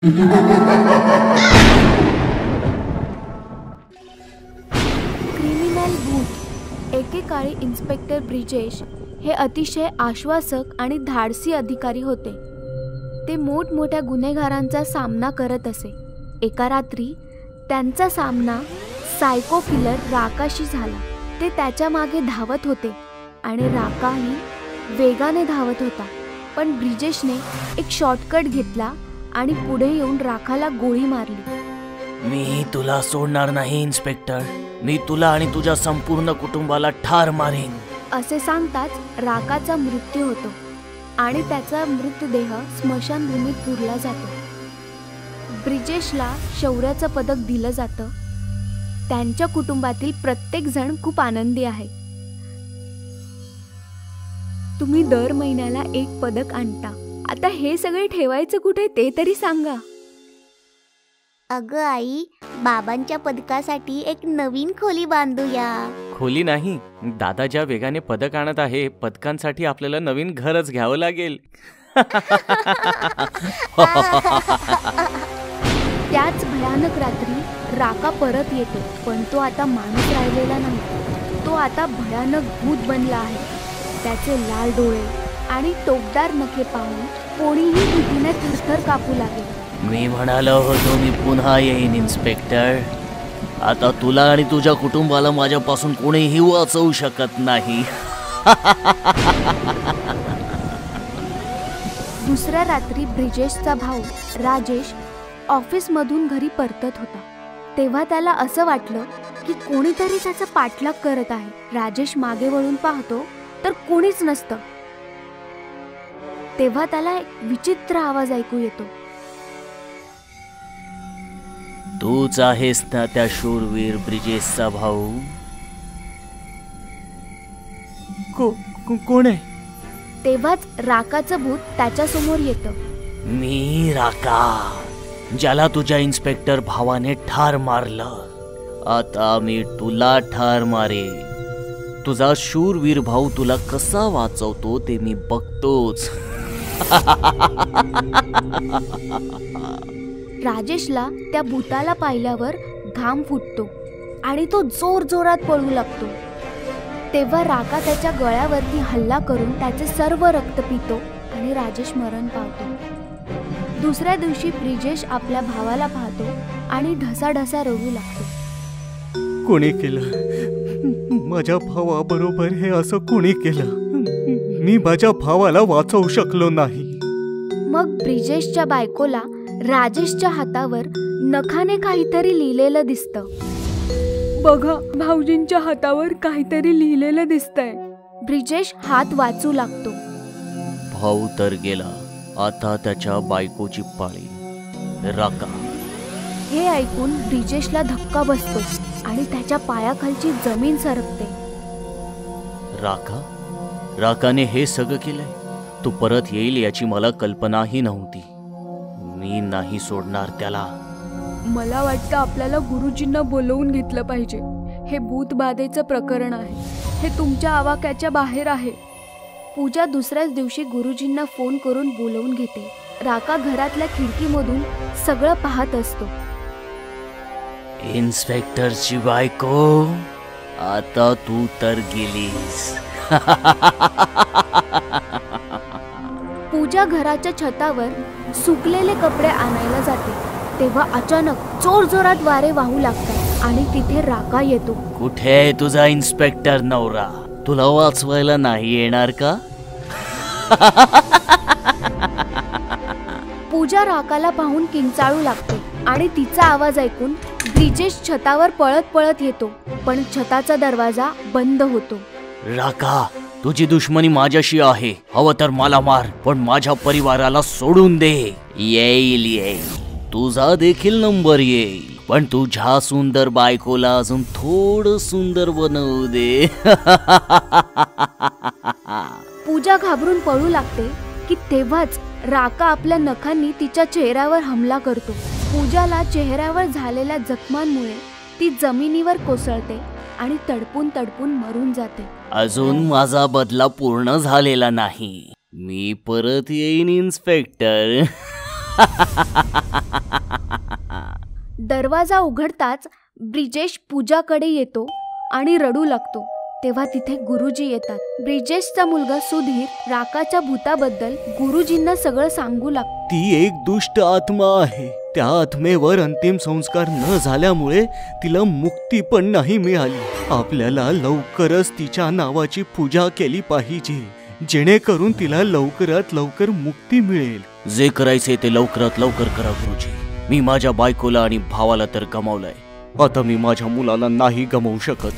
Criminal भूत. एकेकाळी inspector Brijesh हे अतिशय आश्वासक आणि धाडसी अधिकारी होते. ते मोठमोठ्या गुन्हेगारांचा सामना करत असे. एका रात्री त्यांचा सामना सायको किलर राकाशी झाला. ते त्याच्या मागे धावत होते आणि राकाही वेगाने धावत होता. पण ब्रिजेशने एक शॉर्टकट घेतला आणि पुढे येऊन राकाला गोळी मारली. मी तुला सोडणार नाही इन्स्पेक्टर. मी तुला आणि तुझ्या संपूर्ण कुटुंबाला ठार मारेन, असे सांगताच राकाचा मृत्यू होतो आणि त्याचा मृतदेह स्मशानभूमीत पुरला जातो. ब्रिजेशला शौर्याचं पदक दिलं जातं. त्यांच्या कुटुंबातील प्रत्येक जण खूप आनंदी आहे. तुम्ही दर महिन्याला एक पदक आणता. आता हे सगळे ठेवायचं कुठे ते तरी सांगा. अगं आई, बाबांच्या पदकासाठी एक नवीन खोली बांधूया. खोली नाही, दादा ज्या वेगाने पदक आणत आहे, पदकांसाठी आपल्याला नवीन घरच घ्यावं लागेल. त्याच भयानक रात्री राका परत येतो. पण तो आता माणूस राहिलेला नाही. तो आता भयानक भूत बनला आहे. त्याचे लाल डोळे आणि टोकदार नखे पाहून कोणीही भीतीने थरथर कापू लागेल. मी म्हणालो होतो मी पुन्हा येईन इन्स्पेक्टर. आता तुला आणि तुझ्या कुटुंबाला माझ्यापासून कोणीही वाचवू शकत नाही. दुसऱ्या रात्री ब्रिजेशचा भाऊ राजेश ऑफिसमधून घरी परतत होता. तेव्हा त्याला असं वाटलं की कोणीतरी त्याचा पाठलाग करत आहे. राजेश मागे वळून पाहतो तर कोणीच नसतं. तेव्हा त्याला एक विचित्र आवाज ऐकू येतो. तूच आहेस ना त्या शूरवीर ब्रिजेशचा भाऊ? कोण आहे? तेव्हाच राकाचं भूत त्याच्या समोर येतं. मी राका, ज्याला तुझ्या इन्स्पेक्टर भावाने ठार मारलं. आता मी तुला ठार मारे. तुझा शूरवीर भाऊ तुला कसा वाचवतो ते मी बघतोच. राजेशला त्या भूताला पाहिल्यावर घाम फुटतो आणि तो जोर जोरात पळू लागतो. तेव्हा राका त्याच्या गळ्यावरती हल्ला करून त्याचे सर्व रक्त पितो आणि राजेश मरण पावतो. दुसऱ्या दिवशी ब्रिजेश आपल्या भावाला पाहतो आणि ढसाढसा रडू लागतो. कोणी केलं? माझ्या भावाबरोबर हे असं कोणी केलं? मी माझ्या भावाला वाचवू शकलो नाही. मग ब्रिजेशच्या बायकोला राजेशच्या हातावर नखाने काहीतरी लिहिलेलं दिसतं. बघा, भाऊजींच्या हातावर काहीतरी लिहिलेलं दिसतंय. ब्रिजेश हात वाचू लागतो. भाऊ तर गेला, आता त्याच्या बायकोची पाळी. राका. हे ऐकून ब्रिजेशला धक्का बसतो आणि त्याच्या पायाखालची जमीन सरकते. राकाने हे सगळं केलंय? तू परत येईल याची मला कल्पनाही नव्हती. मी नाही सोडणार त्याला. मला वाटतं आपल्याला गुरुजींना बोलवून घेतलं पाहिजे. हे भूतबाधेचं प्रकरण आहे. हे तुमच्या आवाक्याच्या बाहेर आहे. पूजा दुसऱ्याच दिवशी गुरुजींना फोन करून बोलवून घेते. राका घरातल्या खिडकीमधून सगळं पाहत असतो. इन्स्पेक्टरची बायको, आता तू तर गेलीस. पूजा घराच्या छतावर सुकलेले कपडे आणायला जाते. तेव्हा अचानक जोर जोरात वारे वाहू लागतात आणि तिथे राका येतो. कुठे आहे तुझा इन्स्पेक्टर नवरा? तुला वाचवायला नाही येणार का? पूजा राकाला पाहून किंचाळू लागते आणि तिचा आवाज ऐकून ब्रिजेश छतावर पळत पळत येतो. पण छताचा दरवाजा बंद होतो. राका, तुझी दुश्मनी माझ्याशी आहे. हवं तर मला मार, पण माझ्या परिवाराला सोडून दे. येईल, तुझा देखील नंबर येईल, पण तुझ्या सुंदर बायकोला अजून थोडं सुंदर बनवू दे. पूजा घाबरून पळू लागते की तेव्हाच राका आपल्या नखांनी तिच्या चेहऱ्यावर हमला करतो. पूजाला चेहऱ्यावर झालेल्या जखमांमुळे ती जमिनीवर कोसळते आणि तडपून तडपून मरून जाते. अजून माझा बदला पूर्ण झालेला नाही. मी परत येईन इन्स्पेक्टर. दरवाजा उघडताच ब्रिजेश पूजाकडे येतो आणि रडू लागतो. तेव्हा तिथे गुरुजी येतात. ब्रिजेशचा मुलगा सुधीर राकाच्या भूताबद्दल गुरुजींना सगळं सांगू लागतो. ती एक दुष्ट आत्मा आहे. त्या आत्मेवर अंतिम संस्कार न झाल्यामुळे तिला मुक्ती पण नाही मिळाली. आपल्याला लवकरच तिच्या नावाची पूजा केली पाहिजे, जेणेकरून तिला लवकरात लवकर मुक्ती मिळेल. जे करायचे ते लवकरात लवकर करा गुरुजी. मी माझ्या बायकोला आणि भावाला तर गमावलंय. आता मी माझ्या मुलाला नाही गमावू शकत.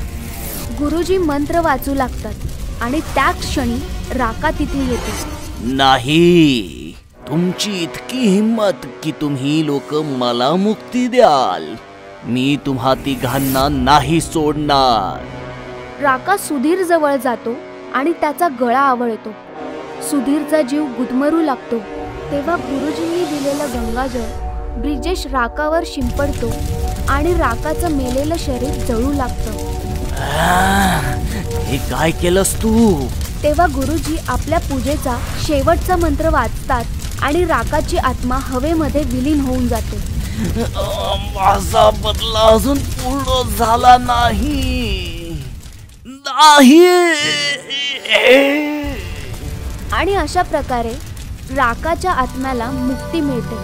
गुरुजी मंत्र वाचू लागतात आणि त्या क्षणी राका तिथे येते. नाही, तुमची इतकी हिम्मत की तुम्ही लोक मला मुक्ती द्याल. मी तुम्हा तिघांना नाही सोडणार. राका सुधीर जवळ जातो आणि त्याचा गळा आवळतो. सुधीरचा जीव गुदमरू लागतो. तेव्हा गुरुजींनी दिलेलं गंगाजळ ब्रिजेश राकावर शिंपडतो आणि राकाचं मेलेलं शरीर जळू लागतं. हे काय केलंस तू? तेव्हा गुरुजी आपल्या पूजेचा शेवटचा मंत्र वाचतात आणि राकाची आत्मा हवेमध्ये विलीन होऊन जाते. माझा बदला अजून पूर्ण झाला नाही. आणि अशा प्रकारे राकाच्या आत्म्याला मुक्ती मिळते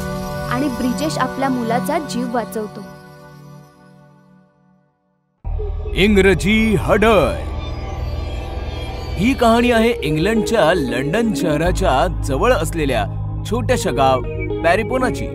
आणि ब्रिजेश आपल्या मुलाचा जीव वाचवतो. इंग्रजी हडळ ही कहाणी आहे इंग्लंडच्या लंडन शहराच्या जवळ असलेल्या छोट्याशा गाव पॅरिपोनाची.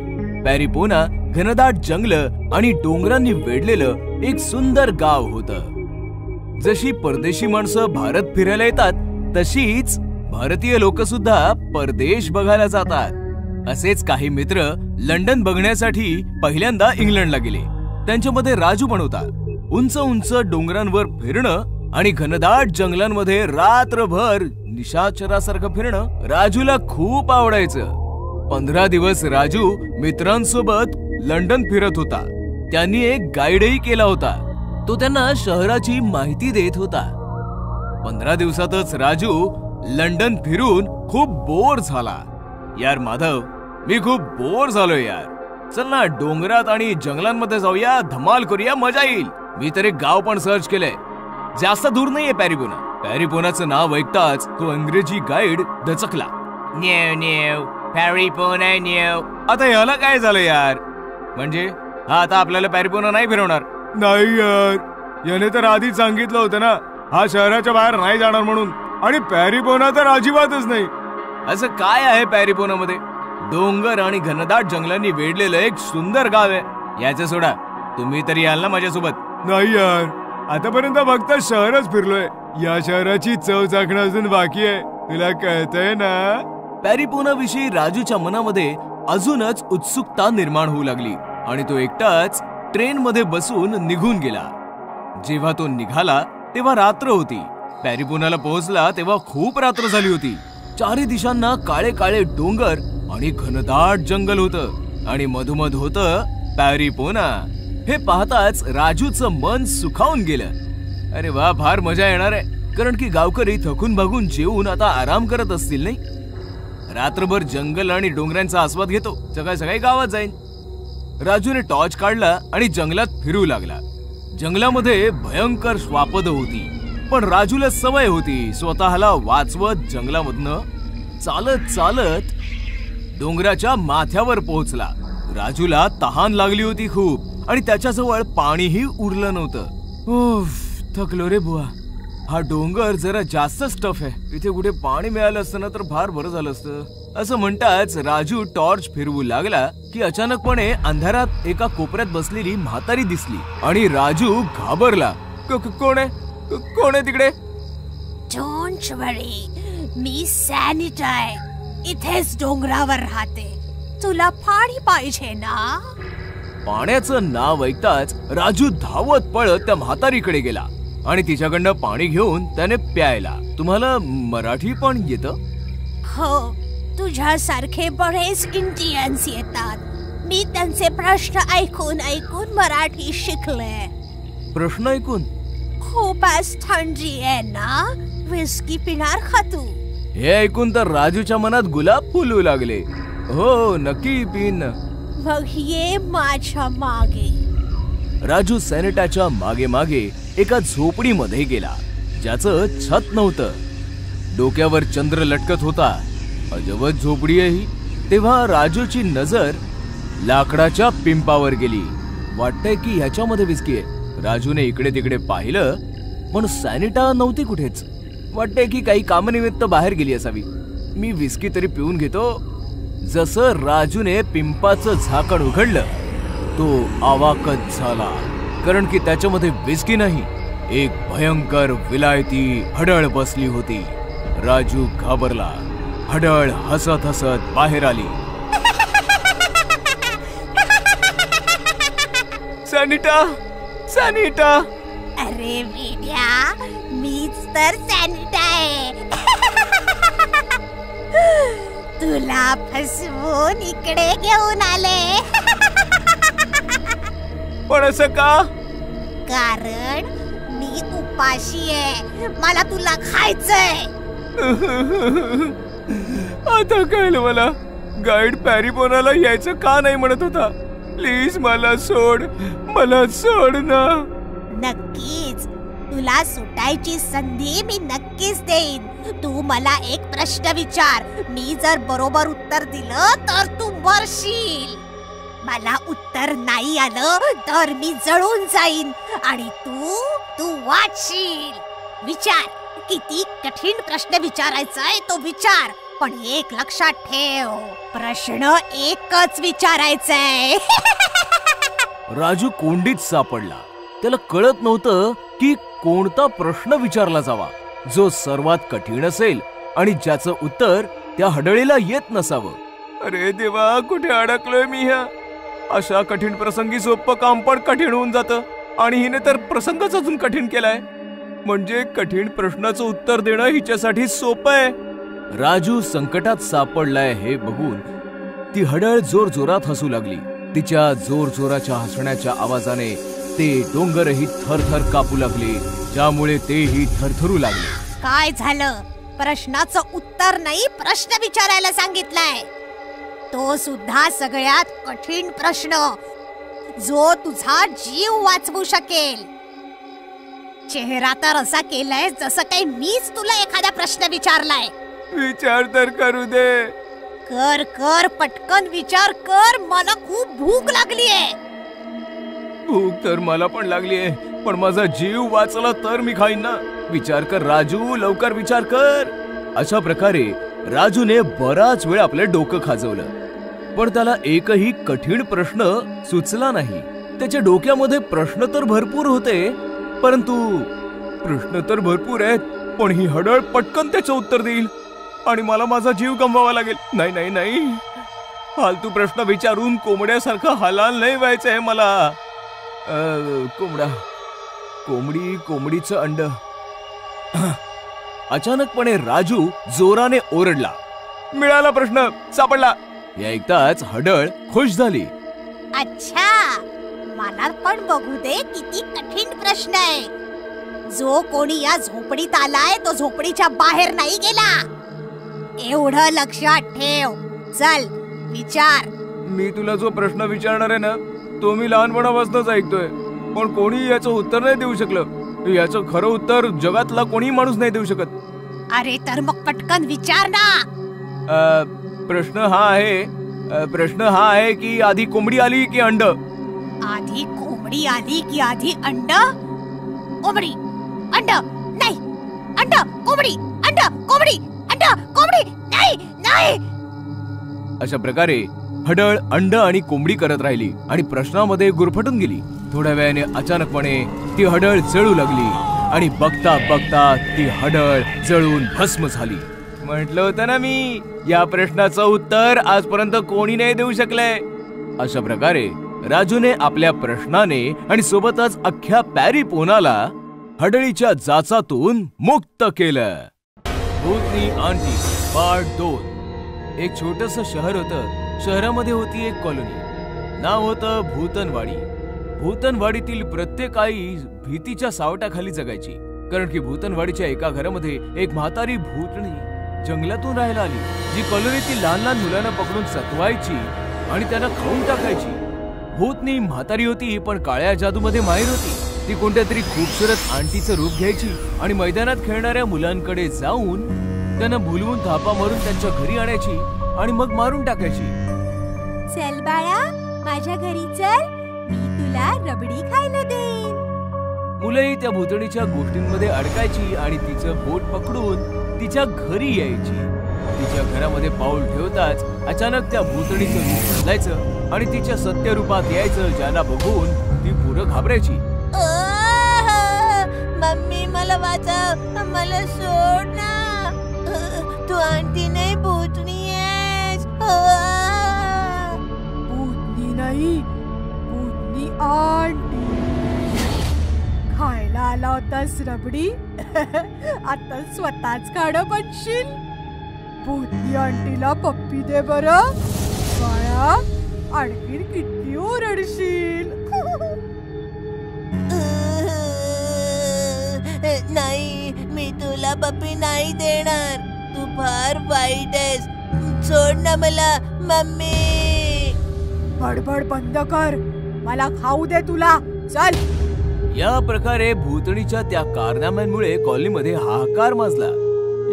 पॅरिपोना घनदाट जंगल आणि डोंगरांनी वेढलेलं एक सुंदर गाव होतं. जशी परदेशी माणसं भारत फिरायला येतात तशीच भारतीय लोक सुद्धा परदेश बघायला जातात. असेच काही मित्र लंडन बघण्यासाठी पहिल्यांदा इंग्लंडला गेले. त्यांच्यामध्ये राजू पण होता. उंच उंच डोंगरांवर फिरणं आणि घनदाट जंगलांमध्ये रात्रभर निशाचरासारखं फिरणं राजूला खूप आवडायचं. 15 दिवस राजू मित्रांसोबत लंडन फिरत होता. त्यांनी एक गाईडही केला होता. तो त्यांना शहराची माहिती देत होता. 15 दिवसातच राजू लंडन फिरून खूप बोर झाला. यार माधव, मी खूप बोर झालोय यार. चल ना डोंगरात आणि जंगलांमध्ये जाऊया, धमाल करूया, मजा येईल. मी तर एक गाव पण सर्च केलंय. जास्त दूर नाहीये पॅरिपोना. पॅरिपोनाचं नाव ऐकताच तो इंग्रजी गाईड दचकला. न्यू न्यू पॅरिपोना न्यू. आता याला काय झालं यार? म्हणजे हा आता आपल्याला पॅरिपोना नाही फिरवणार? नाही यार, याने तर आधीच सांगितलं होतं ना हा शहराच्या बाहेर नाही जाणार म्हणून. आणि पॅरिपोना तर अजिबातच नाही. असं काय आहे पॅरिपोना मध्ये? डोंगर आणि घनदाट जंगलांनी वेढलेलं एक सुंदर गाव आहे. याचं सोडा, तुम्ही तरी याल ना माझ्यासोबत? नाही यार, आतापर्यंत फक्त शहरच फिरलोय. या शहराची चव चाखणं अजून बाकी आहे. तुला कळतंय ना? पॅरिपोना विषयी राजूच्या मनामध्ये अजूनच उत्सुकता निर्माण होऊ लागली आणि तो एकटाच ट्रेन मध्ये बसून निघून गेला. जेव्हा तो निघाला तेव्हा रात्र होती. पॅरिपोनाला पोहोचला तेव्हा खूप रात्र झाली होती. चारी दिशांना काळे काळे डोंगर आणि घनदाट जंगल होतं आणि मधोमध होतं पॅरिपोना. हे पाहताच राजूचं मन सुखावून गेलं. अरे वा, फार मजा येणार आहे. कारण की गावकरी थकून भागून जेवून आता आराम करत असतील नाही. रात्रभर जंगल आणि डोंगरांचा आस्वाद घेतो, सकाळी सकाळी गावात जाईन. राजूने टॉर्च काढला आणि जंगलात फिरू लागला. जंगलामध्ये भयंकर श्वापद होती, पण राजूला सवय होती स्वतःला वाचवत जंगलामधनं चालत चालत डोंगराच्या माथ्यावर पोहोचला. राजूला तहान लागली होती खूप आणि त्याच्याजवळ पाणीही उरलं नव्हतं. उफ, थकलो रे बुवा. हा डोंगर जरा जास्तच टफ आहे. इथे कुठे पाणी मिळालं असतं ना तर फार बरं झालं असतं. असं म्हणताच राजू टॉर्च फिरवू लागला की अचानकपणे अंधारात एका कोपऱ्यात बसलेली म्हातारी दिसली आणि राजू घाबरला. कोण आहे? कोण आहे तिकडे? डोंट वरी, मी सॅनिट आहे. इथेच डोंगरावर राहते. तुला पाणी पाहिजे ना? पाण्याचं नाव ऐकताच राजू धावत पळत त्या म्हातारीकडे गेला आणि तिच्याकडनं पाणी घेऊन त्याने प्यायला. तुम्हाला मराठी पण येतं? हो, तुझ्यासारखे बरेच इंडियन्स येतात. मी त्यांचे प्रश्न ऐकून ऐकून मराठी शिकले. प्रश्न ऐकून? खूपच थंडी आहे ना, विस्की पिणार का तू? हे ऐकून तर राजूच्या मनात गुलाब फुलू लागले. हो नक्की पिन. मग ये माझ्या मागे. राजू सॅनिटाच्या मागे मागे एका झोपडीमध्ये गेला ज्याचं छत नव्हतं. डोक्यावर चंद्र लटकत होता. अजबच झोपडी आहे ही. तेव्हा राजूची नजर लाकडाच्या पिंपावर गेली. वाटतंय की ह्याच्यामध्ये विस्की आहे. राजूने इकडे तिकडे पाहिलं पण सॅनिटा नव्हती कुठेच. वाटतंय की काही कामानिमित्त बाहेर गेली असावी. मी विस्की तरी पिऊन घेतो. जसं राजूने पिंपाचं झाकण उघडलं तो अवाकच झाला, कारण की त्याच्यामध्ये विस्की नाही, एक भयंकर विलायती हडळ बसली होती. राजू घाबरला. हडळ हसत हसत बाहेर आली. सॅनिटा, सॅनिटा. अरे विड्या, मीच तर सॅनिटा आहे. तुला फसवून इकडे घेऊन आले. पण असं का? कारण मी उपाशी आहे. मला तुला खायचंय. आता कळलं मला. गाईड पॅरिपोनाला यायचं का नाही म्हणत होता. प्लीज मला सोड, मला सोड ना. नक्कीच तुला सुटायची संधी मी नक्कीच देईन. तू मला एक प्रश्न विचार. मी जर बरोबर उत्तर दिलं तर तू मरशील. मला उत्तर नाही आलं तर मी जळून जाईन आणि तू वाचशील. विचार, किती कठीण प्रश्न विचारायचा आहे तो विचार. पण एक लक्षात ठेव, प्रश्न एकच विचारायचा आहे. राजू कोंडीत सापडला. त्याला कळत नव्हतं की कोणता प्रश्न विचारला जावा जो सर्वात कठीण असेल आणि ज्याचं उत्तर त्या हडळीला येत नसावं. अरे देवा, कुठे अडकलोय मी ह्या. अशा कठीण प्रसंगी सोपं काम पण कठीण होऊन जातं आणि हिने तर प्रसंगच अजून कठीण केलाय. म्हणजे कठीण प्रश्नाचं उत्तर देणं हिच्यासाठी सोपं आहे. राजू संकटात सापडलाय हे बघून ती हडळ जोर जोरात हसू लागली. तिच्या जोर जोराच्या हसण्याच्या आवाजाने ते डोंगरही थरथर कापू लागले, ज्यामुळे तेही थरथरू लागले. काय झालं? प्रश्नाचं उत्तर नाही, प्रश्न विचारायला सांगितलाय. तो सुद्धा सगळ्यात कठीण प्रश्न, जो तुझा जीव वाचवू शकेल. चेहरा तर असा केलाय जसं काही मीच तुला एखादा प्रश्न विचारलाय. विचार तर करू दे. कर कर, पटकन विचार कर. मला खूप भूक लागलीये. भूक तर मला पण लागलीये, पण माझा जीव वाचला तर मी खाईन ना. विचार कर राजू, लवकर विचार कर. अशा प्रकारे राजूने बराच वेळ आपलं डोकं खाजवलं, पण त्याला एकही कठीण प्रश्न सुचला नाही. त्याच्या डोक्यामध्ये प्रश्न तर भरपूर होते, परंतु प्रश्न तर भरपूर आहेत, पण ही हडळ पटकन त्याचं उत्तर देईल आणि मला माझा जीव गमवावा लागेल. नाही नाही नाही, फालतू प्रश्न विचारून कोंबड्यासारखं हलाल नाही व्हायचं आहे मला. कोंबडीचं अंड. अचानकपणे राजू जोराने ओरडला. मिळाला, प्रश्न सापडला. हे ऐकताच हडळ खुश झाली. अच्छा, मला पण बघू दे किती कठीण प्रश्न आहे. जो कोणी या झोपडीत आलाय तो झोपडीच्या बाहेर नाही गेला, एवढं लक्षात ठेव. चल विचार. मी तुला जो प्रश्न विचारणार आहे ना, तो मी लहानपणापासूनच ऐकतोय, पण कोणी याचं उत्तर नाही देऊ शकलं. याचं खरं उत्तर जगातला कोणी माणूस नाही देऊ शकत. अरे तर मग पटकन विचार ना. प्रश्न हा आहे की आधी कोंबडी आली की अंड? आधी कोंबडी आली की आधी अंड? कोंबडी, अंड, नाही. अंड, कोंबडी, अंड, कोंबडी, अंड, कोंबडी, नाही नाही. अशा प्रकारे हडळ अंड आणि कोंबडी करत राहिली आणि प्रश्नामध्ये गुरफटून गेली. थोड्या वेळाने अचानकपणे ती हडळ जळू लागली आणि बघता बघता ती हडळ जळून भस्म झाली. म्हटलं होतं ना मी, या प्रश्नाचं उत्तर आजपर्यंत कोणी नाही देऊ शकलंय. अशा प्रकारे राजूने आपल्या प्रश्नाने आणि सोबतच अख्ख्या पॅरिपोनाला हडळीच्या जाचातून मुक्त केलं. भूतनी आंटी पार्ट 2. एक छोटस शहर होतं. शहरामध्ये होती एक कॉलनी. नाव होतं भूतनवाडी. भूतनवाडीतील प्रत्येक आई भीतीच्या सावटाखाली जगायची, कारण की भूतनवाडीच्या एका घरामध्ये एक म्हातारी भूतणी जंगलातून राहायला आली, जी कॉलनीतील लहान लहान मुलांना पकडून सतवायची आणि त्यांना खाऊन टाकायची. भूतनी म्हातारी होती, पण काळ्या जादूमध्ये माहिर होती. ती कोणत्या तरी खूपसुरत आंटीचं रूप घ्यायची आणि मैदानात खेळणाऱ्या मुलांकडे जाऊन त्यांना भुलवून थापा मारून त्यांच्या घरी आणायची आणि मग मारून टाकायची. चल बाळा, माझ्या घरी चल, मी तुला रबडी खायला देईन. मुलंही त्या भूतणीच्या गोष्टींमध्ये अडकायची आणि तिचं बोट पकडून तिच्या घरी यायची. तिच्या घरामध्ये पाऊल ठेवताच अचानक त्या भूतणीचं रूप बदलायचं आणि तिच्या सत्य रूपात यायचं, ज्याला बघून ती पुरं घाबरायची. मम्मी, मला वाचव, मला सोड ना, तू आंटी नाही भूतणी आहेस. भूतनी नाही, भूतनी आंटी. खायला आला होतास रबडी, आता स्वतःच खाणं बनशील. भूतनी आंटीला पप्पी दे बरं. बाळा, आणखीन किती ओरडशील. नाही, मी तुला पप्पी नाही देणार. तू फार वाईट आहेस. सोड ना मला मम्मी. बडबड बंद कर, मला खाऊ दे तुला. चल. या प्रकारे भूतणीच्या त्या कारनाम्यांमुळे कॉलनीमध्ये हाहाकार माजला.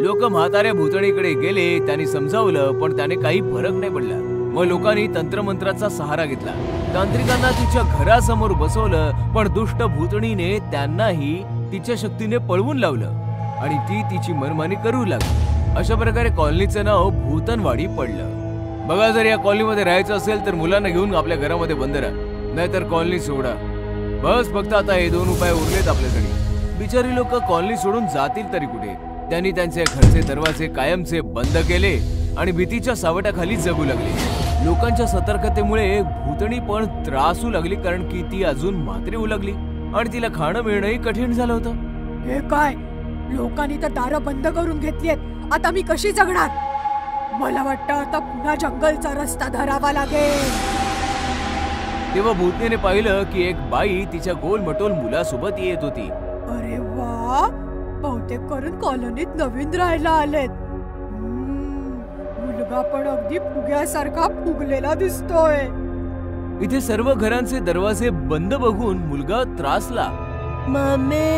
लोक म्हाताऱ्या भूतणीकडे गेले, त्यांनी समजावलं, पण त्याने काही फरक नाही पडला. मग लोकांनी तंत्रमंत्राचा सहारा घेतला. तांत्रिकांना तिच्या घरासमोर बसवलं, पण दुष्ट भूतणीने त्यांनाही तिच्या शक्तीने पळवून लावलं आणि ती तिची मनमानी करू लागली. अशा प्रकारे कॉलनीचं नाव भूतनवाडी पडलं. बघा, जर या कॉलनीमध्ये राहायचं असेल तर मुलांना घेऊन आपल्या घरामध्ये बंद राहा, नाहीतर कॉलनी सोडा. बस फक्त आता हे 2 उपाय उरलेत आपल्याकडे. बिचारी लोक कॉलनी सोडून जातील तरी कुठे. त्यांनी त्यांचे घरचे दरवाजे कायमचे बंद केले आणि भीतीच्या सावटाखाली जगू लागले. लोकांच्या सतर्कतेमुळे भूतणी पण त्रासू लागली, कारण की ती अजून म्हातारी होऊ लागली आणि तिला खाणं मिळणंही कठीण झालं होतं. हे काय, लोकांनी तर दारं बंद करून घेतलीत. आता मी कशी जगणार? मला वाटतं आता पुन्हा जंगलचा रस्ता धरावा लागेल. तेव्हा भूतनीने पाहिलं की एक बाई तिच्या गोलमटोल मुलासोबत येत होती. अरे वा, बहुतेक करून कॉलनीत नवीन राहायला आलेत. मुलगा पण अगदी फुग्यासारखा फुगलेला दिसतोय. इथे सर्व घरांचे दरवाजे बंद बघून मुलगा त्रासला. मम्मी.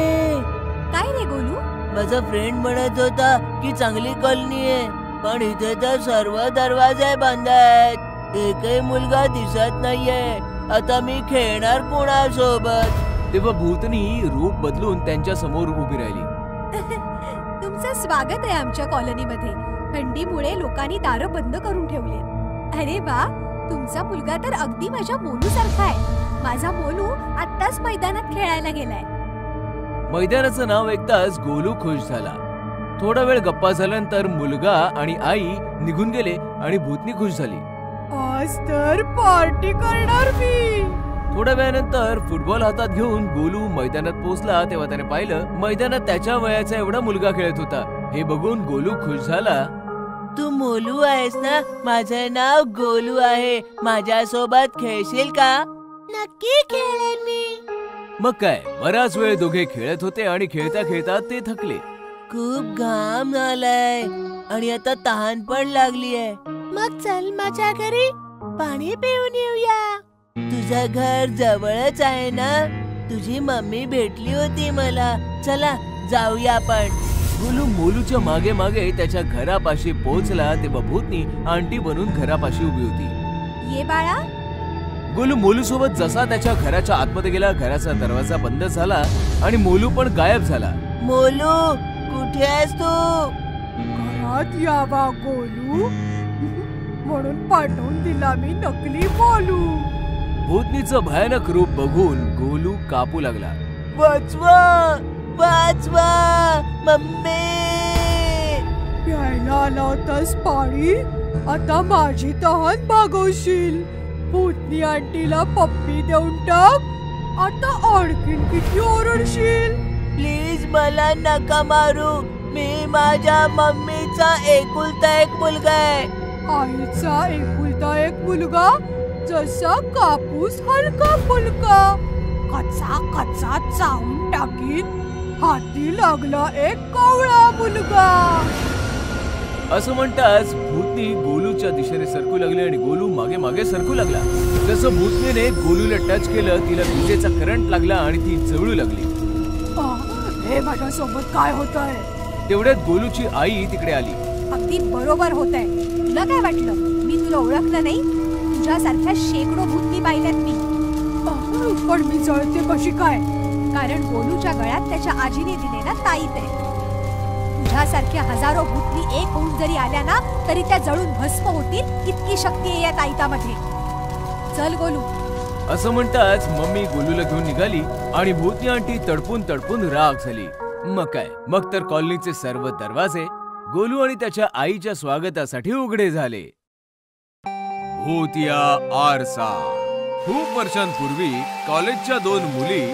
काय रे गोलू? माझा फ्रेंड म्हणत होता की चांगली कॉलनी आहे, पण इथे तर सर्व दरवाजे बंद आहेत. एकही मुलगा दिसत नाहीये. आता मी खेळणार कोणासोबत? तेव्हा भूतनी रूप बदलून त्यांच्या समोर उभी राहिली. तुमचं स्वागत आहे आमच्या कॉलनीमध्ये. थंडीमुळे लोकांनी दारं बंद करून ठेवले. अरे वा, तुमचा मुलगा तर अगदी माझ्या मोलू सारखा आहे. माझा मोलू आत्ताच मैदानात खेळायला गेलाय. मैदानाचं नाव ऐकताच गोलू खुश झाला. थोडा वेळ गप्पा झाल्यानंतर मुलगा आणि आई निघून गेले आणि भूतनी खुश झाली. आज तर पार्टी करणार मी. थोड्या वेळानंतर फुटबॉल हातात घेऊन गोलू मैदानात पोहोचला. तेव्हा त्याने पाहिलं मैदानात त्याच्या वयाचा एवढा मुलगा खेळत होता. हे बघून गोलू खुश झाला. तू मोलू आहेस ना? माझं नाव गोलू आहे. माझ्या सोबत खेळशील का? नक्की खेळेन मी. मग काय, बराच वेळ दोघे खेळत होते आणि खेळता खेळता ते थकले. खूप घाम आलाय आणि आता तहान पण लागली आहे. मग चल माझ्या घरी पाणी पिऊन येऊया. तुझं घर जवळच आहे ना? तुझी मम्मी भेटली होती मला. चला जाऊया आपण. गोलू मोलूच्या मागे मागे त्याच्या घरापाशी पोहोचला तेव्हा भूतनी आंटी बनून घरापाशी उभी होती. ये बाळा. गोलू मोलू सोबत जसा त्याच्या घराच्या आतमध्ये गेला, घराचा दरवाजा बंद झाला आणि मोलू पण गायब झाला. मोलू, कुठे आहेस तू? घरात यावा गोलू म्हणून पाठवून दिला मी नकली मोलू. भूतनीचं भयानक रूप बघून गोलू कापू लागला. वाचवा, वाचवा मम्मी. प्यायला आला होतास पाणी, आता माझी तहान भागवशील. भूतनी आंटीला पप्पी देऊन टाक. आता आणखीन किती ओरडशील? प्लीज मला नका मारू. मी माझ्या मम्मीचा एकुलता एक मुलगा आहे. आईचा एकुलता एक मुलगा, जसा कापूस हलका फुलका, कचा कचा चावून टाकीन. हाती लागला एक कावळा मुलगा. असं म्हणताच भूतनी गोलूच्या दिशेने सरकू लागली आणि गोलू मागे मागे सरकू लागला. जसं भूतनीने गोलूला टच केलं, तिला विजेचा करंट लागला आणि ती जळू लागली. हे माझ्यासोबत काय होतंय? तेवढ्यात गोलूची आई तिकडे आली. अगदी बरोबर होतंय. तुला काय वाटलं मी तुला ओळखलं नाही? तुझ्यासारख्या शेकडो भूतनी पाहिल्यात मी. पण मी जळते कशी काय? कारण गोलूच्या गळ्यात त्याच्या आजीने दिलेला ताईत आहे. तुझ्यासारख्या हजारो भूतनी एक होऊन जरी आल्या ना तरी त्या जळून भस्म होतील इतकी शक्ती आहे या ताईतामध्ये. चल गोलू. असं म्हणताच मम्मी गोलूला घेऊन निघाली आणि भूतनी आंटी तडपून तडपून राग झाली. मग काय, मग तर कॉलनीचे सर्व दरवाजे गोलू आणि त्याच्या आईच्या स्वागतासाठी उघडे झाले. भूतिया आरसा. खूप वर्षांपूर्वी कॉलेजच्या 2 मुली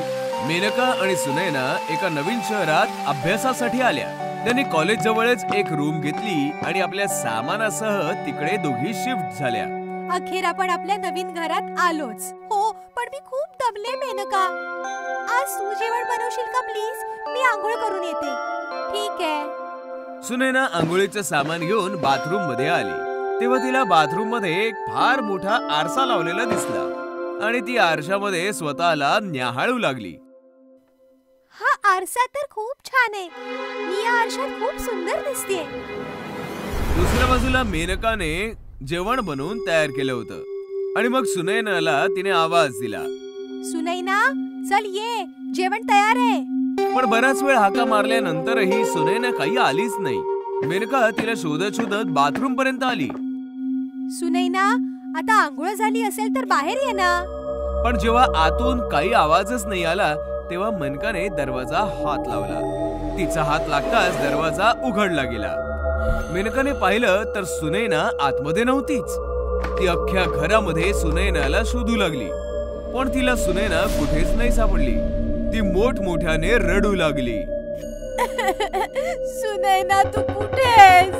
मेनका आणि सुनैना एका नवीन शहरात अभ्यासासाठी आल्या. त्यांनी कॉलेज जवळच एक रूम घेतली आणि आपल्या सामानासह तिकडे दोघी शिफ्ट झाल्या. अखेर आपण आपल्या नवीन घरात आलोच. हो, पण मी खूप दमले मेनका. आज तू जेवण बनवशील का प्लीज? मी आंघोळ करून येते. ठीक आहे. सुनैना आंघोळीचं सामान घेऊन बाथरूम मध्ये आली. तेव्हा तिला बाथरूम मध्ये एक फार मोठा आरसा लावलेला दिसला आणि ती आरशामध्ये स्वतःला न्याहाळू लागली. हा आरसा तर खूप छान आहे. मी या आरशात खूप सुंदर दिसतेय. दुसऱ्या बाजूला मेनकाने जेवण बनवून तयार केलं होतं आणि मग सुनैनाला तिने आवाज दिला. सुनैना, चल ये, जेवण तयार आहे. पण बराच वेळ हाका मारल्यानंतरही सुनैना काही आलीच नाही. मेनका तिला शोधत शोधत बाथरूम पर्यंत आली. सुनैना, आता आंघोळ झाली असेल तर बाहेर ये ना. पण जेव्हा आतून काही आवाजच नाही आला तेव्हा मेनकाने दरवाजा हात लावला. तिचा हात लागताच दरवाजा उघडला गेला. मेनकाने पाहिलं तर सुनैना आतमध्ये नव्हतीच. ती अख्ख्या घरामध्ये सुनैनाला शोधू लागली, पण तिला सुनैना कुठेच नाही सापडली. ती मोठमोठ्याने रडू लागली. सुनैना, तू कुठेस?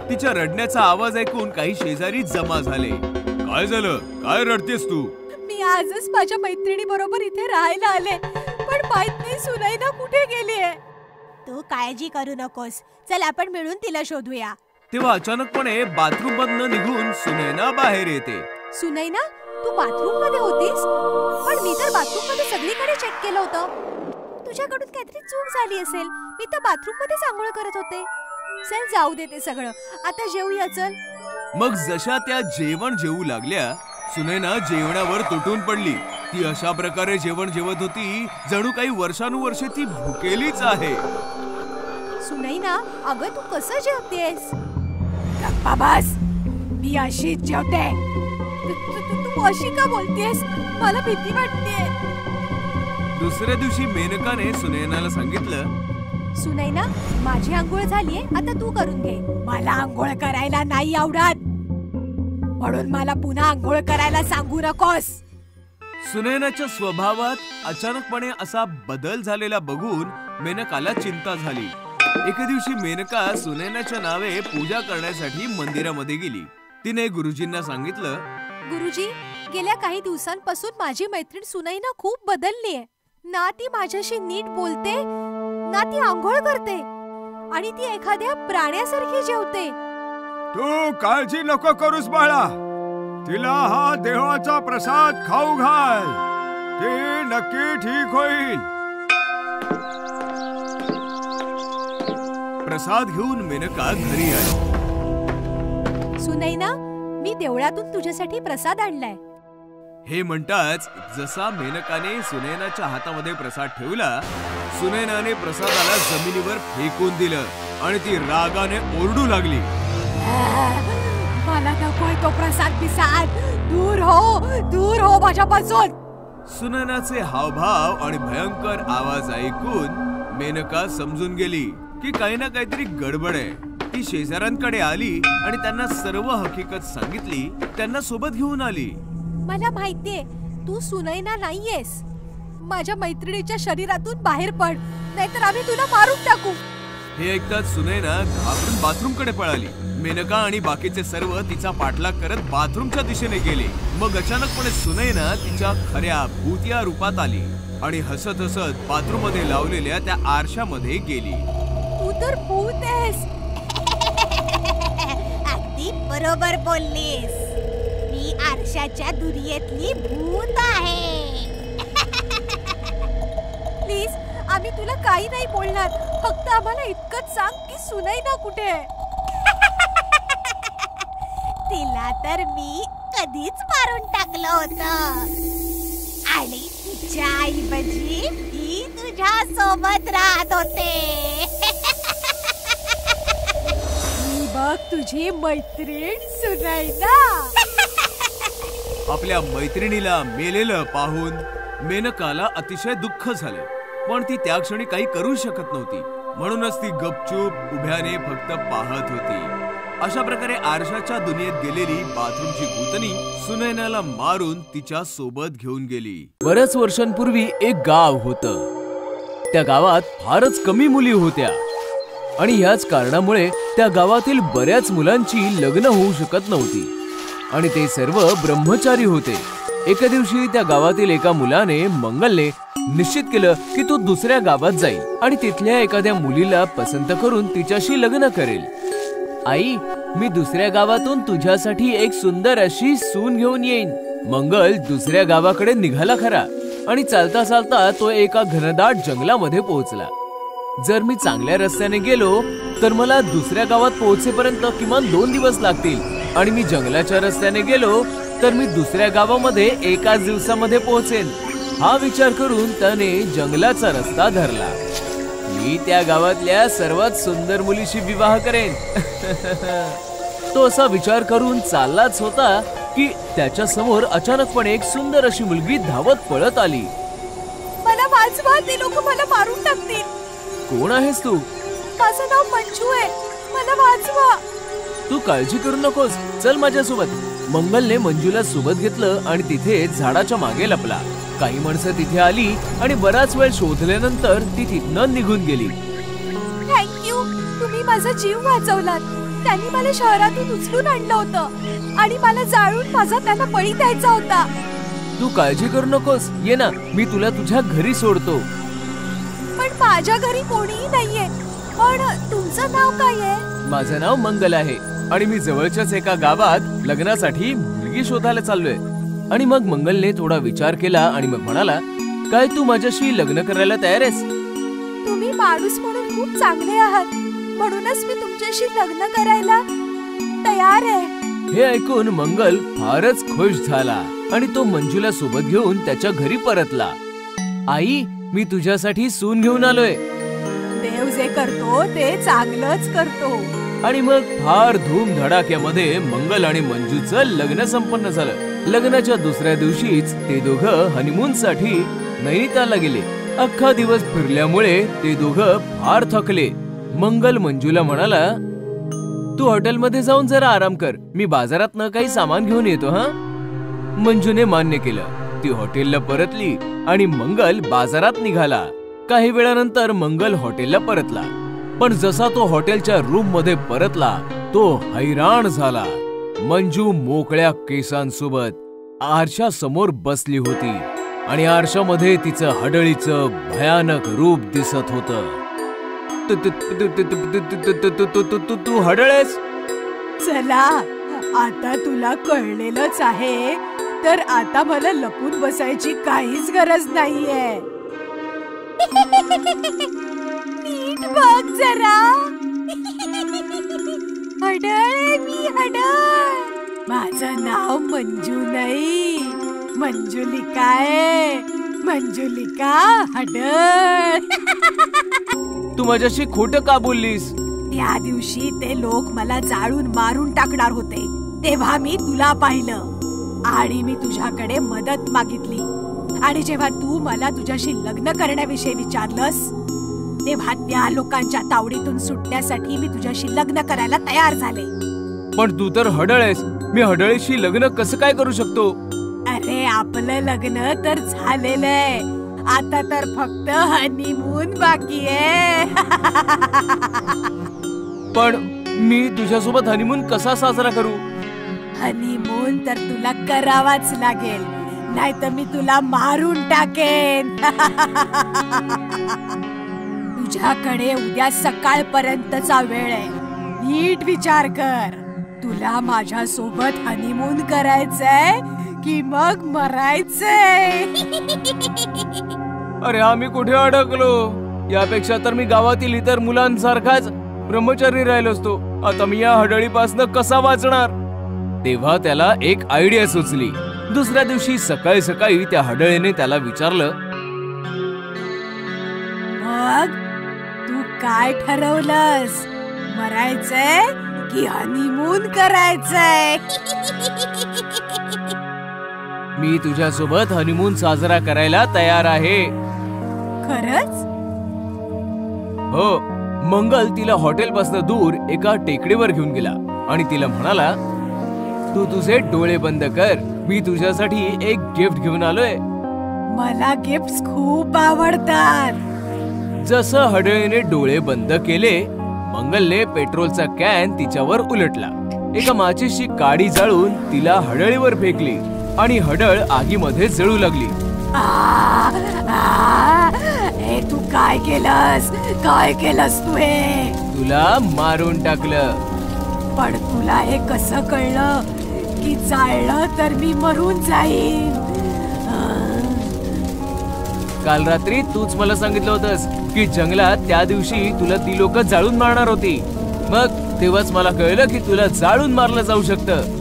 तिच्या रडण्याचा आवाज ऐकून काही शेजारी जमा झाले. काय झालं? काय रडतेस तू? मी आजच माझ्या मैत्रिणी बरोबर इथे राहायला आले, पण माहित नाही सुनैना कुठे गेलीये. तू काळजी करू नकोस. चल आपण मिळून तिला शोधूया. तेव्हा अचानकपणे बाथरूम मधनं निघून सुनैना बाहेर येते. सुनैना, तू बाथरूम मध्ये होतीस? पण मी तर बाथरूम मध्ये सगळीकडे चेक केलं होतं. तुझ्याकडून काहीतरी चूक झाली असेल. मी तर बाथरूम मध्येच आंघोळ करत होते. चल जाऊ दे ते सगळं, आता जेवूया चल. मग जशा त्या जेवण जेवू लागल्या सुनैना जेवणावर तुटून पडली. ती अशा प्रकारे जेवण जेवत होती जणू काही वर्षानुवर्षे ती भुकेलीच आहे. सुनैना, अगं तू कसं जेवतेस? गप्पा बस, मी अशीच जेवते. तू अशी का बोलतेस? मला भीती वाटते. दुसऱ्या दिवशी मेनकाने सुनैनाला सांगितलं, सुनैना, माझी आंघोळ झालीये, आता तू करून घे. मला आंघोळ करायला नाही आवडत, म्हणून मला पुन्हा आंघोळ करायला सांगू नकोस. सुनैनाच्या स्वभावात अचानकपणे असा बदल झालेला बघून मेनकाला चिंता झाली. एके दिवशी मेनका सुनैनाच्या नावे पूजा करण्यासाठी मंदिरामध्ये गेली. तिने गुरुजींना सांगितलं, गुरुजी, गेल्या काही दिवसांपासून माझी मैत्रीण सुनैना खूप बदललीये. ना ती माझ्याशी नीट बोलते, ना ती आंघोळ करते, आणि ती एखाद्या प्राण्यासारखी जेवते. तू काळजी नको करूस बाळा. तिला हा देवाचा प्रसाद खाऊ घाल. ती नक्की ठीक होईल. प्रसाद घेऊन मेनका घरी आली. सुनैना, मी देवळातून तुझ्यासाठी प्रसाद आणलाय. हे म्हणताच जसा मेनकाने सुनैनाच्या हातामध्ये प्रसाद ठेवला, सुनैनाने प्रसादाला जमिनीवर फेकून दिलं आणि ती रागाने ओरडू लागली. मला नकोय तो प्रसाद पिसाद. दूर हो, दूर हो माझ्यापासून. सुनैनाचे हावभाव आणि भयंकर आवाज ऐकून मेनका समजून गेली की काही ना काहीतरी गडबड आहे. ती शेजाऱ्यांकडे आली आणि त्यांना सर्व हकीकत सांगितली. त्यांना सोबत घेऊन आली. मला माहितीये तू सुनैना नाहीयेस. माझ्या मैत्रिणीच्या शरीरातून बाहेर पड, नाहीतर आम्ही तुला मारून टाकू. हे ऐकताच सुनैना घाबरून बाथरूम कडे पळाली. मेनका आणि बाकीचे सर्व तिचा पाठलाग करत बाथरूमच्या दिशेने गेले. मग अचानकपणे सुनैना तिच्या खऱ्या भूतिया रूपात आली आणि हसत हसत बाथरूम मध्ये लावलेल्या त्या आरशामध्ये गेली. तू तर भूत आहेस. अगदी बरोबर बोललीस. मी आरशाच्या दुनियेतली भूत आहे. प्लीज, आम्ही तुला काही नाही बोलणार. फक्त आम्हाला इतकंच सांग की सुनैना कुठे आहे? तिला तर मी कधीच मारून टाकलं होतं आणि तिच्या ऐवजी ती तुझ्या सोबत राहत होते. बघ तुझी मैत्रीण सुनैना. आपल्या मैत्रिणीला मेलेलं पाहून मेनकाला अतिशय दुःख झालं, पण ती त्या क्षणी काही करू शकत नव्हती. म्हणूनच ती गपचूप उभ्याने फक्त पाहत होती. अशा प्रकारे आरशाच्या दुनियेत गेलेली बाथरूमची भूतनी सुनैनाला मारून तिच्या सोबत घेऊन गेली. बऱ्याच वर्षांपूर्वी एक गाव होतं. त्या गावात फारच कमी मुली होत्या आणि ह्याच कारणामुळे त्या गावातील बऱ्याच मुलांची लग्न होऊ शकत नव्हती आणि ते सर्व ब्रह्मचारी होते. एका दिवशी त्या गावातील एका मुलाने मंगलने निश्चित केलं की तो दुसऱ्या गावात जाईल आणि तिथल्या एखाद्या मुलीला पसंत करून तिच्याशी लग्न करेल. आई, मी दुसऱ्या गावातून तुझ्यासाठी एक सुंदर अशी सून घेऊन येईन. मंगल दुसऱ्या गावाकडे निघाला खरा आणि चालता चालता तो एका घनदाट जंगलामध्ये पोहोचला. जर मी चांगल्या रस्त्याने गेलो तर मला दुसऱ्या गावात पोहोचेपर्यंत किमान 2 दिवस लागतील आणि मी जंगलाच्या रस्त्याने गेलो तर मी दुसऱ्या गावामध्ये एकाच दिवसामध्ये पोहोचेन. हा विचार करून त्याने जंगलाचा रस्ता धरला. मी त्या गावातल्या सर्वात सुंदर मुलीशी विवाह करेन. तो असा विचार करून चाललाच होता की त्याच्या समोर अचानकपणे एक सुंदर अशी मुलगी धावत पळत आली. मला वाचवा, ते लोक मला मारून टाकतील. कोण आहेस तू? माझं नाव मंजू आहे, मला वाचवा. तू काळजी करू नकोस, चल माझ्यासोबत. मंगलने मंजूला सोबत घेतलं आणि तिथे झाडाच्या मागे लपला. काही माणसं तिथे आली आणि बराच वेळ शोधल्यानंतर ती तिथनं निघून गेली. थँक्यू, तुम्ही माझा जीव वाचवलात. त्यांनी मला शहरातून उचलून आणलं होतं आणि मला जाळून माझा त्यांना बळी द्यायचा होता. तू काळजी करू नकोस, ये ना, मी तुला तुझ्या घरी सोडतो. पण माझ्या घरी कोणीही नाहीये. पण तुमचं नाव काय आहे? माझं नाव मंगल आहे आणि मी जवळच्याच एका गावात लग्नासाठी मुलगी शोधायला चाललोय. आणि मग मंगलने थोडा विचार केला आणि मग म्हणाला, काय तू माझ्याशी लग्न करायला तयार आहेस? तुम्ही माणूस म्हणून खूप चांगले आहात, म्हणूनच मी तुमच्याशी लग्न करायला तयार आहे. हे ऐकून मंगल फारच खुश झाला आणि तो मंजूला सोबत घेऊन त्याच्या घरी परतला. आई, मी तुझ्यासाठी सून घेऊन आलोय. देव जे करतो ते चांगलंच करतो. आणि मग फार धूमधडाक्यामध्ये मंगल आणि मंजूचं लग्न संपन्न झालं. लग्नाच्या दुसऱ्या दिवशीच ते दोघं हनीमून साठी नैनितालला गेले. अख्खा दिवस फिरल्यामुळे ते दोघं फार थकले. मंगल मंजूला म्हणाला, तू हॉटेलमध्ये जाऊन जरा आराम कर, मी बाजारात काही सामान घेऊन येतो. हा. मंजूने मान्य केलं. ती हॉटेलला परतली आणि मंगल बाजारात निघाला. काही वेळानंतर मंगल हॉटेलला परतला, पण जसा तो हॉटेलच्या रूम मध्ये परतला तो हैराण झाला. मंजू मोकळ्या केसांसोबत आरशा समोर बसली होती आणि आरशामध्ये तिचं हडळीचं भयानक रूप दिसत होतं. तू हडळेस? चला, आता तुला कळलेलंच आहे, तर आता मला लपून बसायची काहीच गरज नाहीये. नीट बघ जरा. हडळ, मी हडळ. माझं नाव मंजू नाही, मंजुलिका आहे. मंजुलिका हडळ. तू माझ्याशी खोटं का बोललीस? त्या दिवशी ते लोक मला जाळून मारून टाकणार होते, तेव्हा मी तुला पाहिलं आणि मी तुझ्याकडे मदत मागितली. आणि जेव्हा तू मला तुझ्याशी लग्न करण्याविषयी विचारलंस तेव्हा त्या लोकांच्या तावडीतून सुटण्यासाठी मी तुझ्याशी लग्न करायला तयार झाले. पण तू तर हडळ आहेस, मी हडळीशी लग्न कसं काय करू शकतो? अरे, आपलं लग्न तर झालेलंय, आता तर फक्त हनीमून बाकी आहे. पण मी तुझ्यासोबत हनीमून कसा साजरा करू? हनीमून तर तुला करावाच लागेल, नाहीतर मी तुला मारून टाकेन. तुझ्याकडे उद्या सकाळपर्यंतचा वेळ आहे, नीट विचार कर. तू तुला माझ्या सोबत हनीमून करायचंय की मग मरायचंय? अरे आम्ही कुठे अडकलो? यापेक्षा तर मी गावातील इतर मुलांसारखाच ब्रह्मचारी राहिलो असतो. आता मी या हडळीपासून कसा वाचणार? तेव्हा त्याला एक आयडिया सुचली. दुसऱ्या दिवशी सकाळी सकाळी त्या हडळीने त्याला विचारलं, मग तू काय ठरवलंस? मरायचंय की हनीमून करायचंय? मी तुझ्यासोबत हनीमून साजरा करायला तयार आहे. खरंच? हो. मंगल तिला हॉटेलपासून दूर एका टेकडीवर घेऊन गेला आणि तिला म्हणाला, तू तुझे डोळे बंद कर, मी तुझ्यासाठी एक गिफ्ट घेऊन आलोय. मला गिफ्ट्स खूप आवडतात. जसं हडळीने डोळे बंद केले, मंगलने पेट्रोलचा कॅन तिच्यावर उलटला. एका माचीची काडी जाळून तिला हडळीवर फेकली आणि हडळ आगीमध्ये जळू लागली. हे तू काय केलंस? काय केलंस तू? हे तुला मारून टाकलं. पण तुला हे कसं कळलं की जाळलं तर मी मरून जाईन? काल रात्री तूच मला सांगितलं होतंस की जंगलात त्या दिवशी तुला ती लोक जाळून मारणार होती. मग तेव्हाच मला कळलं की तुला जाळून मारलं जाऊ शकतं.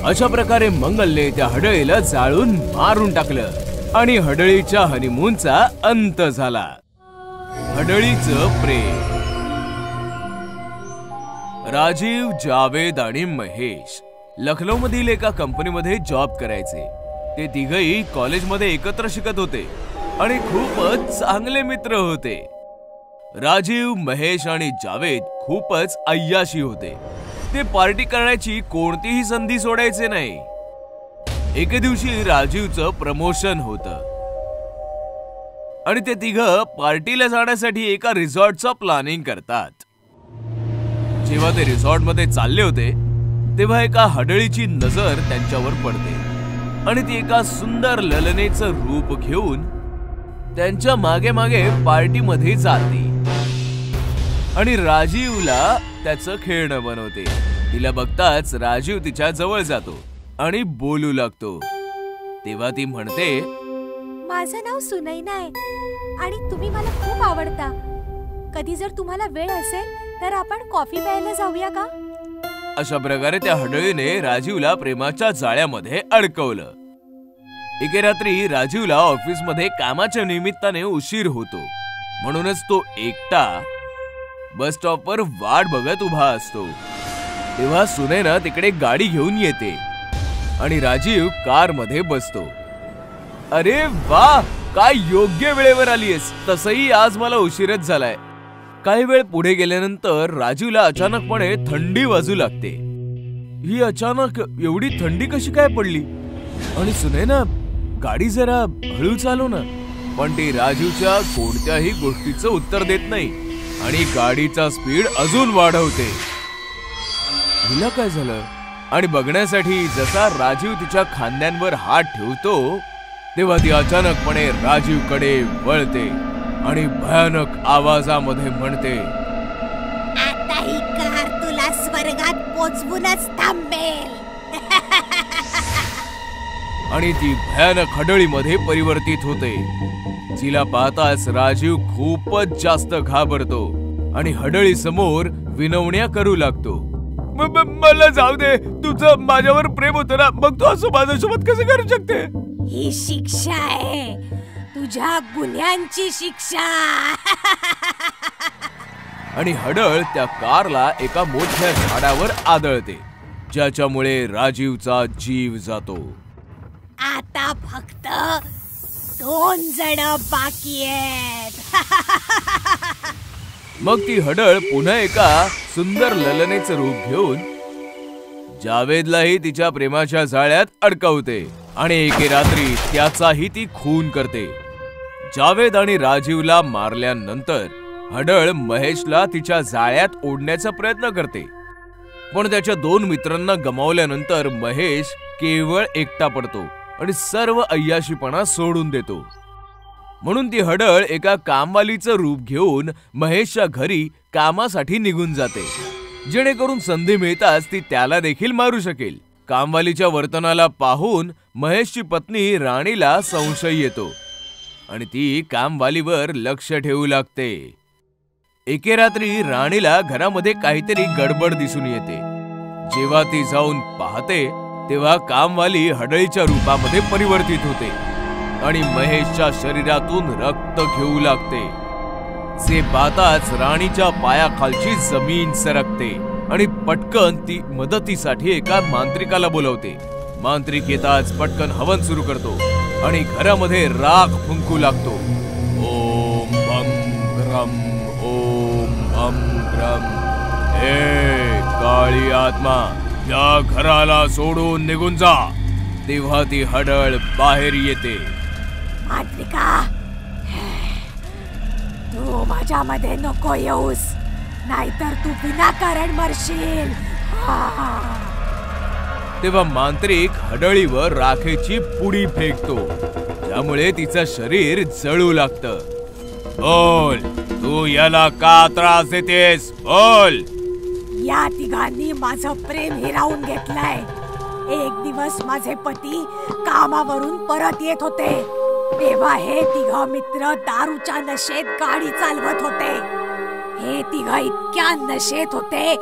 अशा प्रकारे मंगलने त्या हडळीला जाळून मारून टाकलं आणि हडळीच्या हनीमूनचा अंत झाला. हडळीचं प्रेम. राजीव, जावेद आणि महेश लखनौ मधील एका कंपनीमध्ये जॉब करायचे. ते तिघही कॉलेजमध्ये एकत्र शिकत होते आणि खूपच चांगले मित्र होते. राजीव, महेश आणि जावेद खूपच अय्याशी होते. ते पार्टी करण्याची कोणतीही संधी सोडायचे नाही. एके दिवशी राजीवचं प्रमोशन होतं आणि ते तिघं पार्टीला जाण्यासाठी एका रिसॉर्टचं प्लॅनिंग करतात. जेव्हा ते रिसॉर्टमध्ये चालले होते तेव्हा एका हडळीची नजर त्यांच्यावर पडते आणि ती एका सुंदर ललनेचं रूप घेऊन त्यांच्या मागे मागे पार्टीमध्ये जाते आणि राजीवला त्याचं खेळणं बनवते. तिला बघताच राजीव तिच्या जवळ जातो आणि बोलू लागतो. तेव्हा ती म्हणते, माझं नाव सुनैना आहे आणि तुम्ही मला खूप आवडता. कधी जर तुम्हाला वेळ असेल तर आपण कॉफी प्यायला जाऊया का? अशा प्रकारे त्या हडळीने राजीवला प्रेमाच्या जाळ्यामध्ये अडकवलं. एके रात्री राजीवला ऑफिसमध्ये कामाच्या निमित्ताने उशीर होतो, म्हणूनच तो एकटा बस स्टॉपवर वाट बघत उभा असतो. तेव्हा सुनैना तिकडे गाडी घेऊन येते आणि राजीव कार मध्ये बसतो. अरे वा, काय योग्य वेळेवर आलीयस. तसही आज मला उशीरच झालाय. काही वेळ पुढे गेल्यानंतर राजीवला अचानकपणे थंडी वाजू लागते. ही अचानक एवढी थंडी कशी काय पडली? आणि सुनैना, गाडी जरा हळू चालव ना. पण ती राजीवच्या कोणत्याही गोष्टीचं उत्तर देत नाही आणि गाडीचा स्पीड अजून वाढवते. हिला काय झालं? आणि बघण्यासाठी जसा राजीव तिच्या खांद्यांवर हात ठेवतो तेव्हा ती अचानकपणे राजीवकडे वळते आणि भयानक आवाजामध्ये म्हणते, आता ही कार तुला स्वर्गात पोचवूनच थांबेल. आणि ती भयानक हडळीमध्ये परिवर्तित होते. तिला पाहताच राजीव खूपच जास्त घाबरतो आणि हडळी समोर विनवण्या करू लागतो. मला जाऊ दे, तुझं माझ्यावर प्रेम होतं ना, मग तू असं माझ्यासोबत कसं करू शकते? ही शिक्षा आहे, तुझ्या गुन्ह्यांची शिक्षा. आणि हडळ त्या कारला एका मोठ्या झाडावर आदळते, ज्याच्यामुळे राजीवचा जीव जातो. आता फक्त 2 जण बाकी आहेत. मग ती हडळ पुन्हा एका सुंदर ललनेचं रूप घेऊन जावेदलाही तिच्या प्रेमाच्या जाळ्यात अडकवते आणि एके रात्री त्याचाही ती खून करते. जावेद आणि राजीवला मारल्यानंतर हडळ महेशला तिच्या जाळ्यात ओढण्याचा प्रयत्न करते, पण त्याच्या 2 मित्रांना गमावल्यानंतर महेश केवळ एकटा पडतो आणि सर्व अय्याशीपणा सोडून देतो. म्हणून ती हडळ एका कामवालीचं रूप घेऊन महेशच्या घरी कामासाठी निघून जाते. जेणेकरून संधी मिळताच ती त्याला देखील मारू शकेल. कामवालीच्या वर्तनाला पाहून महेशची पत्नी राणीला संशय येतो आणि ती कामवालीवर लक्ष ठेवू लागते. एके रात्री राणीला घरामध्ये काहीतरी गडबड दिसून येते. जेव्हा ती जाऊन पाहते तेव्हा कामवाली हडळीच्या रूपामध्ये परिवर्तित होते आणि महेशच्या शरीरातून रक्त घेऊ लागते. जे पाहताच राणीच्या पायाखालची जमीन सरकते आणि पटकन ती मदतीसाठी एका मांत्रिकाला बोलवते. मांत्रिक येताच पटकन हवन सुरू करतो आणि घरामध्ये राख फुंकू लागतो. ओम भं ग्रम ओम भं ग्रम. हे काळी आत्मा, या घराला सोडून निघून जा. तेव्हा ती हडळ बाहेर येते. मांत्रिका, तू माझ्यामध्ये नको येऊस, नाहीतर तू विनाकारण मरशील. तेव्हा मांत्रिक हडळीवर राखेची पुडी फेकतो, त्यामुळे तिचं शरीर जळू लागतं. बोल, तू याला का त्रास देतेस? बोल. या तिघांनी माझं प्रेम हिरावून घेतलंय. एक दिवस माझे पती कामावरून परत येत होते तेव्हा हे तिघ मित्र दारूच्या नशेत गाडी चालवत होते. हे तिघ इतक्या नशेत होते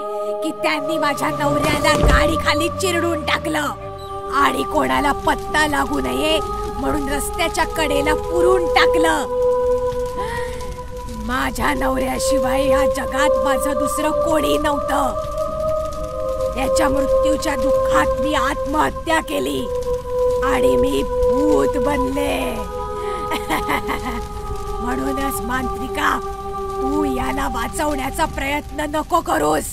की त्यांनी माझ्या नवऱ्याला गाडी खाली चिरडून टाकलं आणि कोणाला पत्ता लागू नये म्हणून रस्त्याच्या कडेला पुरून टाकलं. माझ्या नवऱ्याशिवाय या जगात माझं दुसरं कोणी नव्हतं. त्याच्या मृत्यूच्या दुःखात मी आत्महत्या केली आणि मी भूत बनले. म्हणूनच मांत्रिका, तू याला वाचवण्याचा प्रयत्न नको करूस.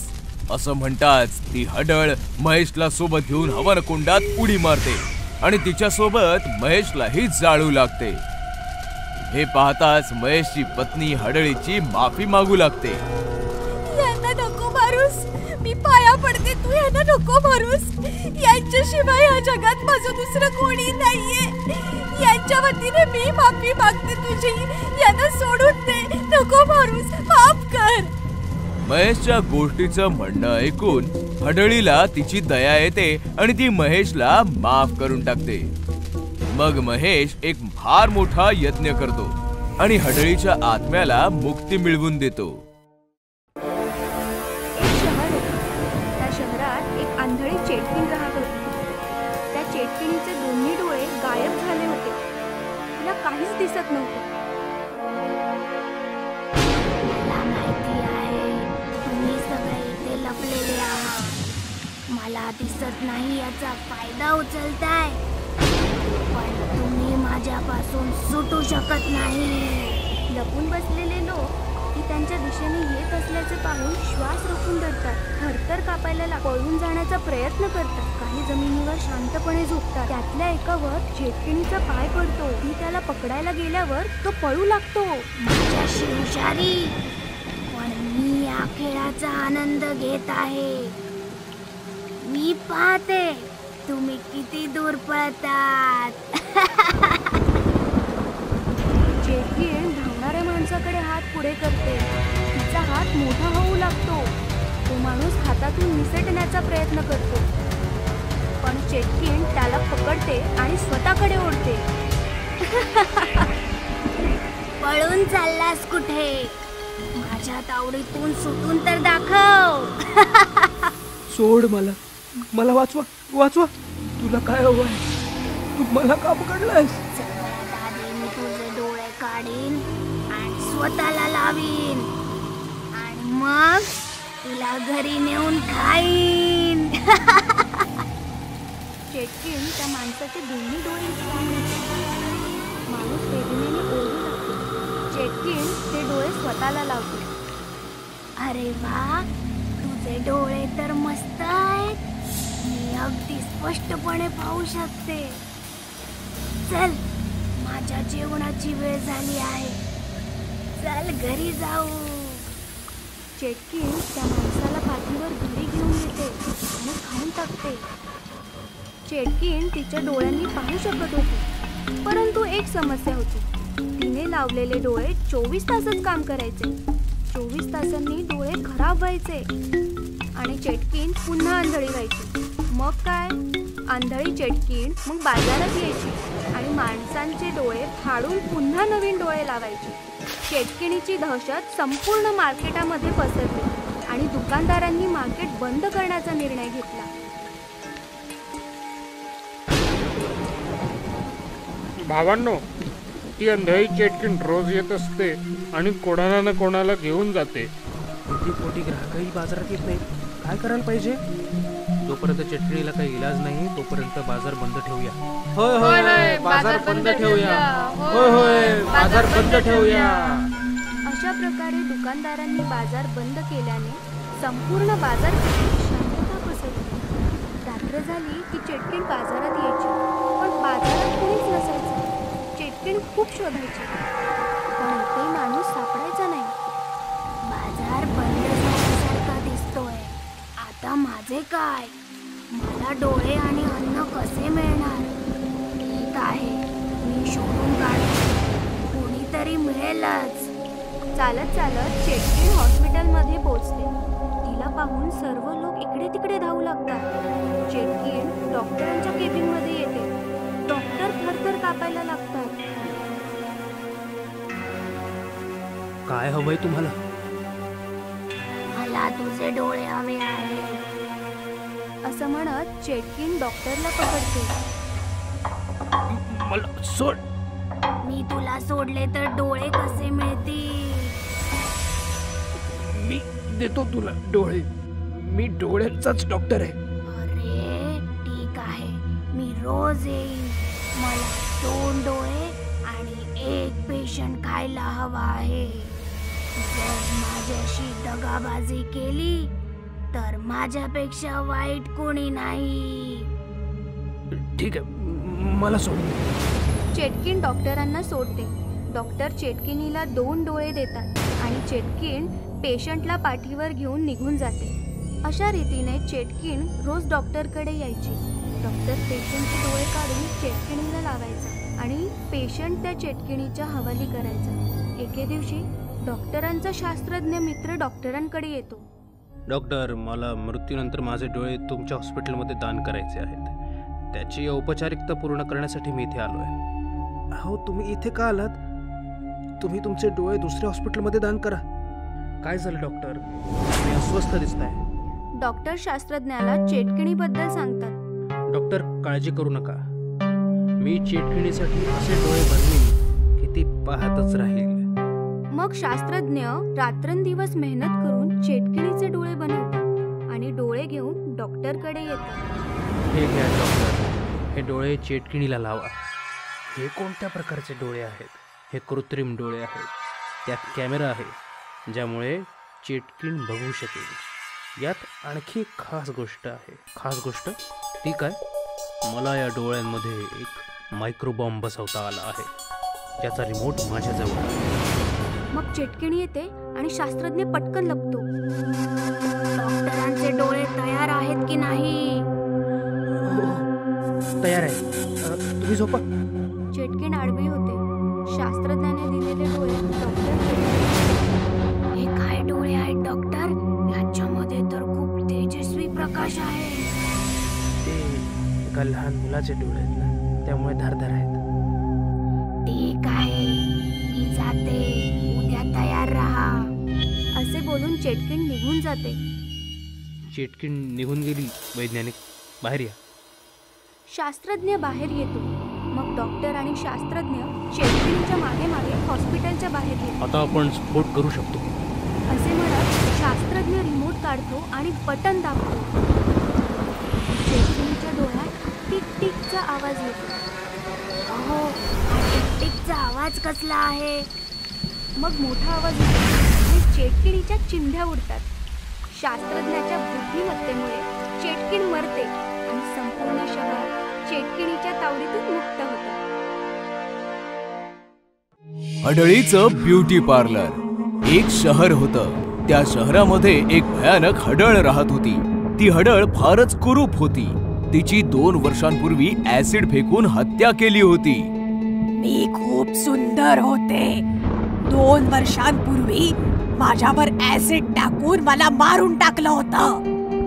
असं म्हणताच ती हडळ महेशला सोबत घेऊन हवन कुंडात उडी मारते आणि तिच्या सोबत महेशलाही जाळू लागते. हे पाहताच महेशची पत्नी हडळीची माफी मागू लागते. यांना नको मारूस, मी पाया पडते, तू यांना नको मारूस. यांच्याशिवाय या जगात माझं दुसरं कोणी नाहीये. यांच्या वतीने मी माफी मागते तुझी. यांना सोडून दे, नको मारूस, माफ कर. महेशच्या गोष्टीचं म्हणणं ऐकून हडळीला तिची दया येते आणि ती महेशला माफ करून टाकते. मग महेश एक फार मोठा यज्ञ करतो आणि हडळीच्या आत्म्याला मुक्ती मिळवून देतो. एक शहर होते. त्या शहरात एक आंधळी चेटकीण राहत होती. त्या चेटकिणीचे दोन्ही डोळे गायब झाले होते. तिला काहीच दिसत नव्हतं. मला माहिती आहे तुम्ही सगळे इथे लपलेले आहात. मला दिसत नाही याचा फायदा उचलताय, पण तुम्ही माझ्यापासून सुटू शकत नाही. लपून बसलेले लोक ती त्यांच्या दिशेने येत असल्याचे पाहून श्वास रोखून धरतात. थरथर कापायला पळून जाण्याचा प्रयत्न करतात. काही जमिनीवर शांतपणे झोपतात. त्यातल्या एकावर चेटकिणीचा पाय पडतो. ती त्याला पकडायला गेल्यावर तो पळू लागतो. माझ्याशी हुशारी, पण मी या खेळाचा आनंद घेत आहे. मी पाहते तुम्ही किती दूर पळतात. चेटकीण धावणाऱ्या माणसाकडे हात पुढे करते. तिचा हात मोठा होऊ लागतो. तो माणूस हातातून निसटण्याचा प्रयत्न करतो, पण चेटकीण त्याला पकडते आणि स्वतःकडे ओढते. पळून चाललास कुठे? माझ्या तावडीतून सुटून तर दाखव. सोड मला, मला वाचवा, वाचवा. तुला काय हवं आहे? तू मला का पकडलायस? सगळ्यात आधी मी तुझे डोळे काढीन आणि स्वतःला लावीन आणि मग तुला घरी नेऊन खाईन. चेटकीण त्या माणसाचे दोन्ही डोळे उचलून माणूस वेदनेने ओरडू लागतो. चेटकीण ते डोळे स्वतःला लावते. अरे वा, तुझे डोळे तर मस्त आहेत. मी अगदी स्पष्टपणे पाहू शकते. चल, माझ्या जेवणाची वेळ झाली आहे. चल घरी जाऊ. चेटकीण त्या माणसाला पाठीवर घरी घेऊन येते आणि खाऊन टाकते. चेटकीण तिच्या डोळ्यांनी पाहू शकत होती, परंतु एक समस्या होती. तिने लावलेले डोळे 24 तासच काम करायचे. 24 तासांनी डोळे खराब व्हायचे आणि चेटकीण पुन्हा आंधळी व्हायची. मग काय, आंधळी चेटकीण मग बाजारात यायची आणि माणसांचे डोळे फाडून पुन्हा नवीन डोळे लावायची. चेटकिणीची दहशत संपूर्ण मार्केटामध्ये पसरली आणि दुकानदारांनी मार्केट बंद करण्याचा निर्णय घेतला. भावांनो, ती अंधळी चेटकीण रोज येत असते आणि कोणाला ना कोणाला घेऊन जाते. कोटी ग्राहकही बाजारात येत नाहीत. काय करायला पाहिजे? जोपर्यंत चेटकिणीला काही इलाज नाही तोपर्यंत बाजार बंद ठेवूया. होय होय, बाजार बंद ठेवूया. होय होय, बाजार बंद ठेवूया. अशा प्रकारे दुकानदारांनी बाजार बंद केल्याने संपूर्ण बाजारपेठेत शांतता पसरली. रात्र झाली की चेटकीण बाजारात यायची, पण बाजारात कोणीच नसायचं. चेटकीण खूप शोधायची, पण एकही माणूस सापडायचा नाही. बाजार बंद झाल्यासारखा दिसतोय. आता माझे काय? मला डोळे आणि अन्न कसे मिळणार? ठीक आहे, मी शोधून काढतो. कोणीतरी मिळेलच. चालत चालत चेटकीण हॉस्पिटलमध्ये पोहोचते. तिला पाहून सर्व लोक इकडे तिकडे धावू लागतात. चेटकीण डॉक्टरांच्या केबिनमध्ये येते. डॉक्टर थरथर कापायला लागतात. काय हवंय तुम्हाला? मला तुझे डोळे हवे आहेत, असं म्हणत चेटकीण डॉक्टरला पकडते. मला सोड. मी तुला सोडले तर डोळे कसे मिळतील? मी देतो तुला डोळे. मी डोळ्यांचाच डॉक्टर आहे. अरे ठीक आहे, मी रोज येईन. मला 2 डोळे आणि 1 पेशंट खायला हवा आहे. जर माझ्याशी दगाबाजी केली तर माझ्यापेक्षा वाईट कोणी नाही. ठीक आहे, मला सोड. चेटकीण डॉक्टरांना सोडते. डॉक्टर चेटकिणीला 2 डोळे देतात आणि चेटकीण पेशंटला पाठीवर घेऊन निघून जाते. अशा रीतीने चेटकीण रोज डॉक्टरकडे यायची. डॉक्टर पेशंटचे डोळे काढून चेटकिणीला लावायचा आणि पेशंट त्या चेटकिणीच्या हवाली करायचा. एके दिवशी डॉक्टरांचा शास्त्रज्ञ मित्र डॉक्टरांकडे येतो. डॉक्टर, मला मृत्यूनंतर माझे डोळे तुमच्या हॉस्पिटलमध्ये दान करायचे आहेत. त्याची औपचारिकता पूर्ण करण्यासाठी मी इथे आलोय. हो, तुम्ही इथे का आलात? तुम्ही तुमचे डोळे दुसऱ्या हॉस्पिटलमध्ये दान करा. काय झालं डॉक्टर? तुम्ही अस्वस्थ दिसताय. डॉक्टर शास्त्रज्ञाला चेटकिणीबद्दल सांगतात. डॉक्टर, काळजी करू नका. मी चेटकिणीसाठी असे डोळे बनवीन की ती पाहतच राहील. मग शास्त्रज्ञ रात्रंदिवस मेहनत करून चेटकिणीचे डोळे बनवतात आणि डोळे घेऊन डॉक्टरकडे येतात. हे घ्या डॉक्टर, हे डोळे चेटकिणीला लावा. हे कोणत्या प्रकारचे डोळे आहेत? हे कृत्रिम डोळे आहेत. त्यात कॅमेरा आहे ज्यामुळे चेटकीण बघू शकेल. यात आणखी एक खास गोष्ट आहे. खास गोष्ट ती काय? मला या डोळ्यांमध्ये एक मायक्रोबॉम्ब बसवता आला आहे, ज्याचा रिमोट माझ्याजवळ आहे. मग चेटकिणी येते आणि शास्त्रज्ञ पटकन लपतो. डॉक्टरांचे डोळे तयार आहेत की नाही? तयार आहे. तुम्ही झोपा. चेटकीण आडवी होते. शास्त्रज्ञाने दिलेले डोळे डॉक्टर. हे काय डोळे आहेत डॉक्टर? याच्यामध्ये तर खूप तेजस्वी प्रकाश आहे. ते एका लहान मुलाचे डोळे आहेत ना, त्यामुळे धारदार आहेत. ठीक आहे, मी जाते. उद्या तयार राहा. असे बोलून चेटकीण निघून जाते. चेटकीण निघून गेली. वैज्ञानिक, बाहेर या. शास्त्रज्ञ बाहेर येतो. मग डॉक्टर आणि शास्त्रज्ञ चेटकिणीच्या मागे मागे हॉस्पिटलच्या बाहेर येतो. आता आपण स्फोट करू शकतो, असे म्हणत शास्त्रज्ञ रिमोट काढतो आणि बटन दाबतो. चेटकिणीच्या डोळ्यात टिक टिकचा आवाज येतो. अहो, हा टिक टिकचा आवाज कसला आहे? मग मोठा आवाज येतो आणि चेटकिणीच्या चिंध्या उडतात. शास्त्रज्ञाच्या बुद्धिमत्तेमुळे चेटकीण मरते आणि संपूर्ण शहर चेटकिणीच्या तावडीतून मुक्त होतं. हडळीचं ब्युटी पार्लर. एक शहर होतं. त्या शहरामध्ये एक भयानक हडळ राहत होती. ती हडळ फारच कुरूप होती. तिची 2 वर्षांपूर्वी ऍसिड फेकून हत्या केली होती. मी खूप सुंदर होते. 2 वर्षांपूर्वी माझ्यावर ऍसिड टाकून मला मारून टाकलं होतं.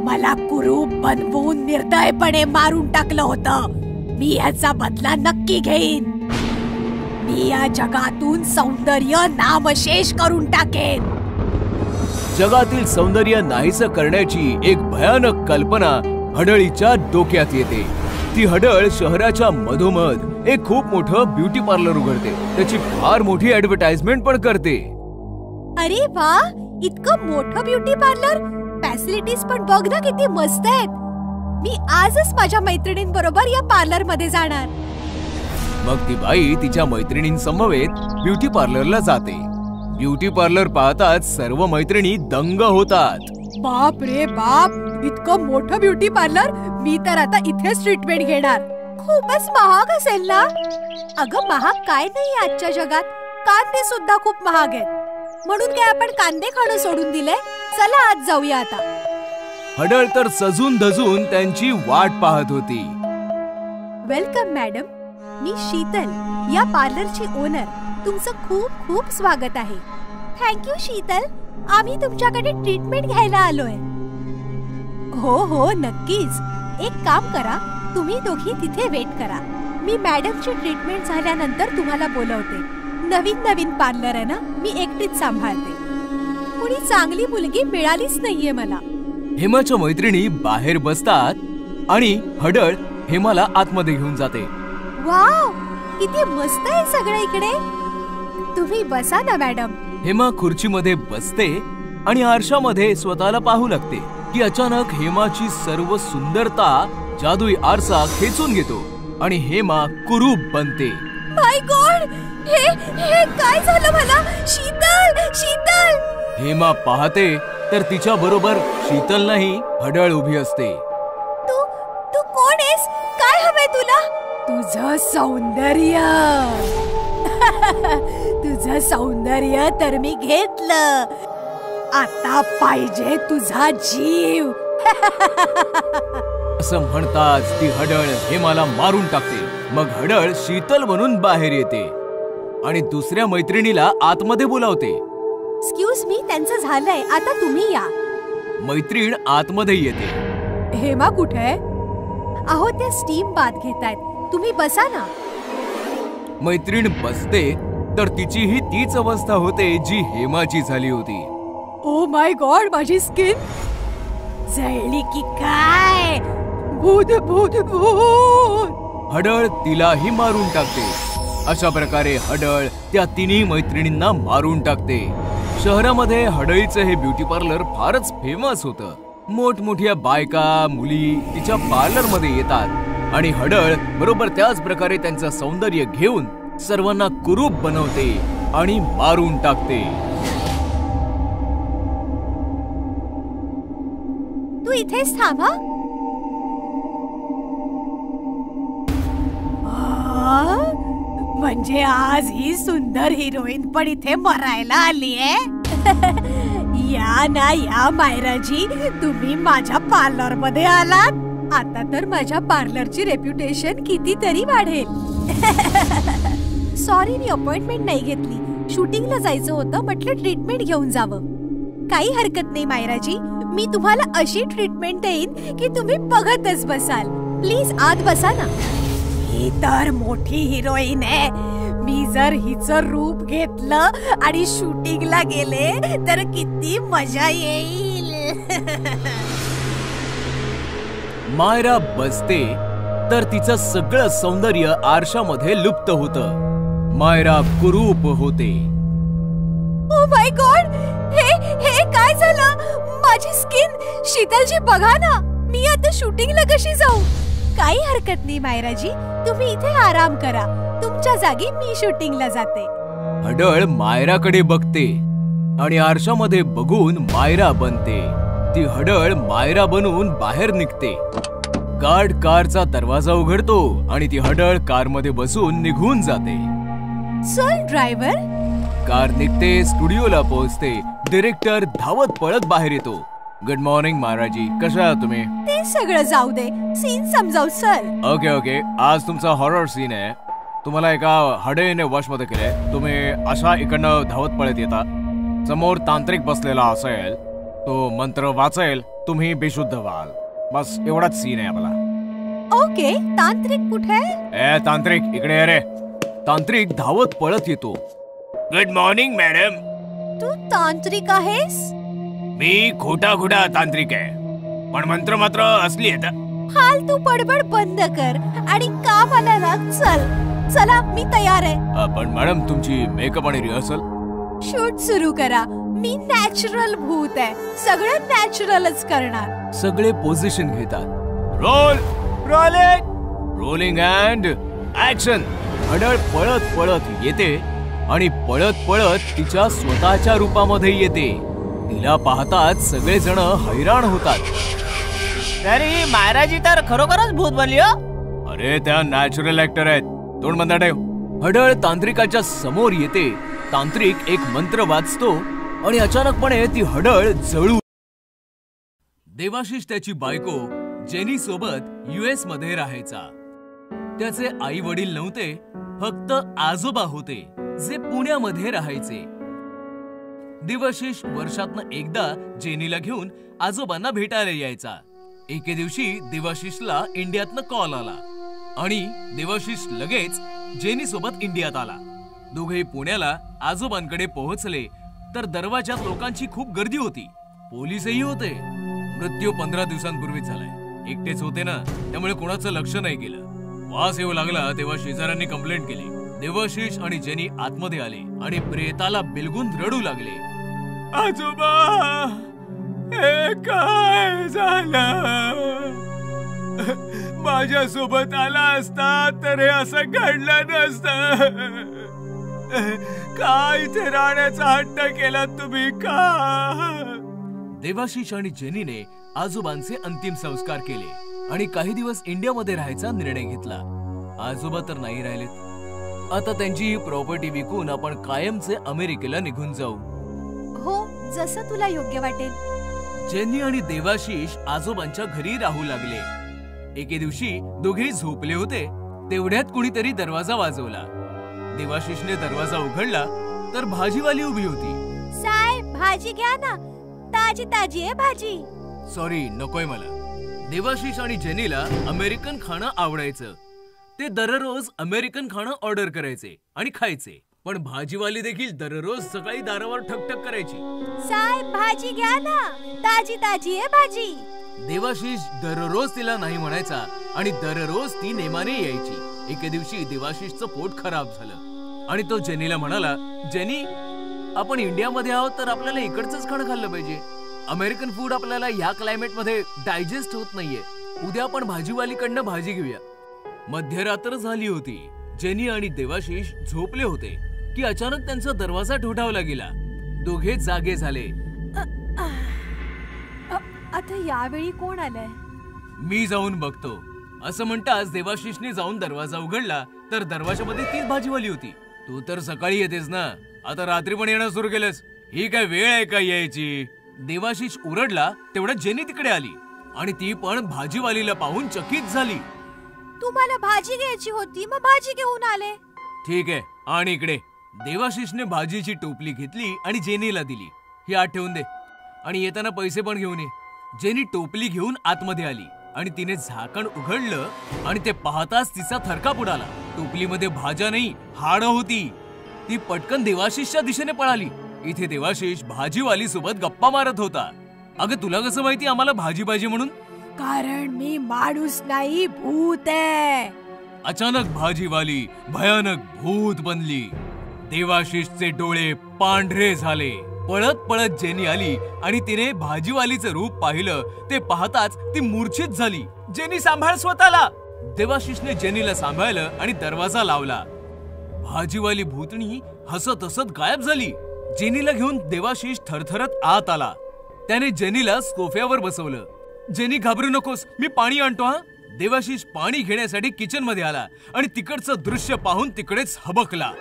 मला कुरूप बनवून निर्दयपणे मारून टाकलं होतं. मी याचा बदला नक्की घेईन. मी या जगातून सौंदर्य नामशेष करून टाकेन. जगातील सौंदर्य नाहीसं करण्याची एक भयानक कल्पना हडळीच्या डोक्यात येते. ती हडळ शहराच्या मधोमध एक खूप मोठं ब्युटी पार्लर उघडते. त्याची फार मोठी ऍडव्हर्टाइजमेंट पण करते. अरे वा, इतकं मोठं ब्युटी पार्लर, फॅसिलिटीज पण बघ ना किती मस्त आहेत. मी आजच माझ्या मैत्रिणींबरोबर या पार्लर मध्ये जाणार. मग ती बाई तिच्या मैत्रिणींसमवेत ब्युटी पार्लरला जाते. ब्युटी पार्लर पाहताच सर्व मैत्रिणी दंग होतात. बाप रे बाप, इतकं मोठं ब्युटी पार्लर, मी तर आता इथेच ट्रीटमेंट घेणार. खूपच महाग असेल ना? अगं महाग काय नाही आजच्या जगात, कांदे सुद्धा खूप महाग आहेत. म्हणून काय आपण कांदे खाणं सोडून दिले? चला आज जाऊया आता. हडळ तर सजून धजून त्यांची वाट पाहत होती. वेलकम मॅडम, मी शीतल, या पार्लरची ओनर. तुमचं खूप खूप स्वागत आहे. थँक्यू शीतल, आम्ही तुमच्याकडे ट्रीटमेंट घ्यायला आलोय. हो हो नक्कीच. एक काम करा, तुम्ही दोघी तिथे वेट करा. मी मॅडमची ट्रीटमेंट झाल्यानंतर तुम्हाला बोलवते. नवीन पार्लर आहे ना, मी एकटीच सांभाळते. कुणी चांगली मुलगी मिळालीच नाहीये मला. हेमाच्या मैत्रिणी बाहेर बसतात आणि हडळ हेमाला आतमध्ये घेऊन जाते. वाव, किती मस्त आहे सगळं इकडे. तुम्ही बसा ना मॅडम. हेमा खुर्चीमध्ये बसते आणि आरशामध्ये स्वतःला पाहू लागते की अचानक हेमाची सर्व सुंदरता जादुई आरसा खेचून घेतो आणि हेमा कुरूप बनते. माय गॉड, हे काय झालं मला? शीतल, शीतल. हेमा पाहते तर तिच्या बरोबर शीतल नाही, हडळ उभी असते. तू कोण आहेस? काय हवंय तुला? तुझं सौंदर्य. तुझं सौंदर्य तर मी घेतलं, आता पाहिजे तुझा जीव. असं म्हणताच ती हडळ हेमाला मारून टाकते. मग हडळ शीतल बनून बाहेर येते आणि दुसऱ्या मैत्रिणीला आतमध्ये बोलावते. एक्सक्यूज मी, त्यांचं झालंय, आता तुम्ही या. मैत्रीण आतमध्ये येते. हेमा कुठे आहे? अहो त्या स्टीम बाथ घेतायत, तुम्ही बसा ना. मैत्रीण बसते तर तिचीही तीच अवस्था होते जी हेमाची झाली होती. ओ माय गॉड, माझी स्किन जळली की काय? भूत भूत भूत. हडळ तिलाही मारून टाकते. अशा प्रकारे हडळ त्या तिन्ही मैत्रिणींना मारून टाकते. शहरामध्ये हडळीचं हे ब्युटी पार्लर फारच फेमस होतं. मोठमोठ्या बायका मुली तिच्या पार्लर मध्ये येतात आणि हडळ बरोबर त्याच प्रकारे त्यांचं सौंदर्य घेऊन सर्वांना कुरूप बनवते आणि मारून टाकते. तू इथेच थांबा. म्हणजे आज ही सुंदर हिरोईन पण इथे मरायला आलीये. या ना या मायराजी, तुम्ही माझ्या पार्लर मध्ये आलात. आता तर माझ्या पार्लरची रेप्युटेशन कितीतरी वाढेल. सॉरी, मी अपॉइंटमेंट नाही घेतली. शूटिंगला जायचं होतं, म्हटलं ट्रीटमेंट घेऊन जावं. काही हरकत नाही मायराजी, मी तुम्हाला अशी ट्रीटमेंट देईन की तुम्ही बघतच बसाल. प्लीज आत बसा ना. ही तर मोठी हिरोईन आहे. मी जर हिचं रूप घेतलं आणि शूटिंगला गेले तर किती मजा येईल. मायरा बसते तर तिचं सगळं सौंदर्य आरशामध्ये लुप्त होतं. मायरा कुरूप होते. ओ माय गॉड, हे काय झालं? माझी स्किन. शीतलजी बघा ना, मी आता शूटिंगला कशी जाऊ? काही हरकत नाही मायराजी, तुम्ही इथे आराम करा. तुमच्या जागी मी शूटिंगला जाते. हडळ मायराकडे बघते आणि आरशामध्ये बघून मायरा बनते. ती हडळ मायरा बनून बाहेर निघते. गार्ड कारचा दरवाजा उघडतो आणि ती हडळ कारमध्ये बसून निघून जाते. चल ड्रायव्हर. कार निघते, स्टुडिओला पोहोचते. डिरेक्टर धावत पळत बाहेर येतो. गुड मॉर्निंग महाराजी, कशा आहात तुम्ही? ते सगळं जाऊ दे, सीन समजाव सर. ओके, आज तुमचा हॉरर सीन आहे. तुम्हाला एका हडळीने वश मध्ये केलंय. तुम्ही अशा इकडनं धावत पळत येता. समोर तांत्रिक बसलेला असेल, तो मंत्र वाचेल, तुम्ही बेशुद्ध व्हाल. बस एवढाच सीन आहे आपला. ओके, तांत्रिक कुठे? ए तांत्रिक, इकडे ये रे. तांत्रिक धावत पळत येतो. Good morning madam. तू तांत्रिक आहेस? मी खोटा तांत्रिक आहे, पण मंत्र मात्र असली आहेत. फालतू बडबड बंद कर आणि कामाला लाग. चला मी तयार आहे. पण मॅडम, तुमची मेकअप आणि रिहर्सल? शूट सुरू करा. मी नॅचरल भूत आहे, सगळं नॅचरलच करणार. सगळे पोझिशन घेतात. Rolling and action. हडळ पळत येते आणि पळत तिच्या स्वतःच्या रूपामध्ये येते. तिला पाहताच सगळेजण हैराण होतात. अरे मायराजी तर खरोखरच भूत बनली हो. अरे त्या नॅचरल ऍक्टर आहेत. तोंड बंद ठेव. हडळ तांत्रिकाच्या समोर येते. तांत्रिक एक मंत्र वाचतो आणि अचानकपणे ती हडळ जळू. देवाशिष त्याची बायको जेनी सोबत US मध्ये राहायचा. त्याचे आई वडील नव्हते, फक्त आजोबा होते जे पुण्यामध्ये राहायचे. देवाशिष वर्षातनं एकदा जेनीला घेऊन आजोबांना भेटायला यायचा. एके दिवशी देवाशिषला इंडियातनं कॉल आला आणि देवाशिष लगेच जेनी सोबत इंडियात आला. दोघेही पुण्याला आजोबांकडे पोहोचले तर दरवाजात लोकांची खूप गर्दी होती. पोलीसही होते. मृत्यू 15 दिवसांपूर्वीच झालाय. एकटेच होते ना, त्यामुळे कोणाचं लक्ष नाही केलं. वास येऊ लागला तेव्हा शेजाऱ्यांनी कंप्लेंट केली. देवाशिष आणि जेनी आतमध्ये आले आणि प्रेताला बिलगून रडू लागले. आजोबा, हे काय झालं? माझ्या सोबत आला असता तर हे असं घडलं नसतं. काय इथे राहण्याचा हट्ट केला तुम्ही का? देवाशिष आणि जेनीने आजोबांचे अंतिम संस्कार केले आणि काही दिवस इंडियामध्ये राहायचा निर्णय घेतला. आजोबा तर नाही राहिलेत. आता त्यांची ही प्रॉपर्टी विकून आपण कायमचे अमेरिकेला निघून जाऊ. हो, जसं तुला योग्य वाटेल. जेनी आणि देवाशिष आजोबांच्या घरी राहू लागले. एके दिवशी दोघेही झोपले होते, तेवढ्यात कुणीतरी दरवाजा वाजवला. देवाशिषने दरवाजा उघडला तर भाजीवाली उभी होती. साहेब, भाजी घ्या ना, ताजी ताजी आहे भाजी. सॉरी, नकोय मला. देवाशिष आणि जेनीला अमेरिकन खाणं आवडायचं. ते दररोज अमेरिकन खाणं ऑर्डर करायचे आणि खायचे. पण भाजीवाली देखील दररोज सकाळी दारावर ठकठक करायची. साहेब, भाजी घ्या ना, ताजी ताजी आहे भाजी. देवाशिष दररोज तिला नाही म्हणायचा आणि दररोज ती नेमाने यायची. एके दिवशी देवाशिषचं पोट खराब झालं आणि तो जेनीला म्हणाला, जेनी, आपण इंडियामध्ये आहोत तर आपल्याला इकडचंच खाणं खाल्लं पाहिजे. अमेरिकन फूड आपल्याला या क्लायमेटमध्ये डायजेस्ट होत नाहीये. उद्या आपण भाजीवालीकडनं भाजी घेऊया. मध्यरात्र झाली होती. जेनी आणि देवाशिष झोपले होते की अचानक त्यांचा दरवाजा ठोठावला गेला. दोघे जागे झाले. आता यावेळी कोण आलंय? मी जाऊन बघतो, असं म्हणताच देवाशिषने जाऊन दरवाजा उघडला तर दरवाजामध्ये तीच भाजीवाली होती. तू तर सकाळी येतेस ना, आता रात्री पण येणं सुरू केलंस? ही काय वेळ आहे का यायची? देवाशिष ओरडला. तेवढ्यात जेनी तिकडे आली आणि ती पण भाजीवालीला पाहून चकित झाली. तुम्हाला भाजी घ्यायची होती, मग भाजी घेऊन आले. ठीक आहे, आणि इकडे. देवाशिषने भाजीची टोपली घेतली आणि जेनीला दिली. ही आत ठेवून दे आणि येताना पैसे पण घेऊन ये. जेनी टोपली घेऊन आतमध्ये आली आणि तिने झाकण उघडलं आणि ते पाहताच तिचा थरकाप उडाला. टोपलीमध्ये भाज्या नाही, हाडं होती. ती पटकन देवाशिषच्या दिशेने पळाली. इथे देवाशिष भाजीवाली सोबत गप्पा मारत होता. अगं, तुला कसं माहिती आम्हाला भाजी म्हणून? कारण मी माणूस नाही, भूत आहे. अचानक भाजीवाली भयानक भूत बनली. देवाशिषचे डोळे पांढरे झाले. पळत पळत जेनी आली आणि तिने भाजीवालीचं रूप पाहिलं. ते पाहताच ती मूर्छित झाली. जेनी, सांभाळ स्वतःला. देवाशिषने जेनीला सांभाळलं आणि दरवाजा लावला. भाजीवाली भूतणी हसत हसत गायब झाली. जेनीला घेऊन देवाशिष थरथरत आत आला. त्याने जेनीला सोफ्यावर बसवलं. जेनी, घाबरू नकोस, मी पाणी आणतो हा. देवाशिष पाणी घेण्यासाठी किचन मध्ये आला आणि तिकडचं दृश्य पाहून तिकडेच हबकला.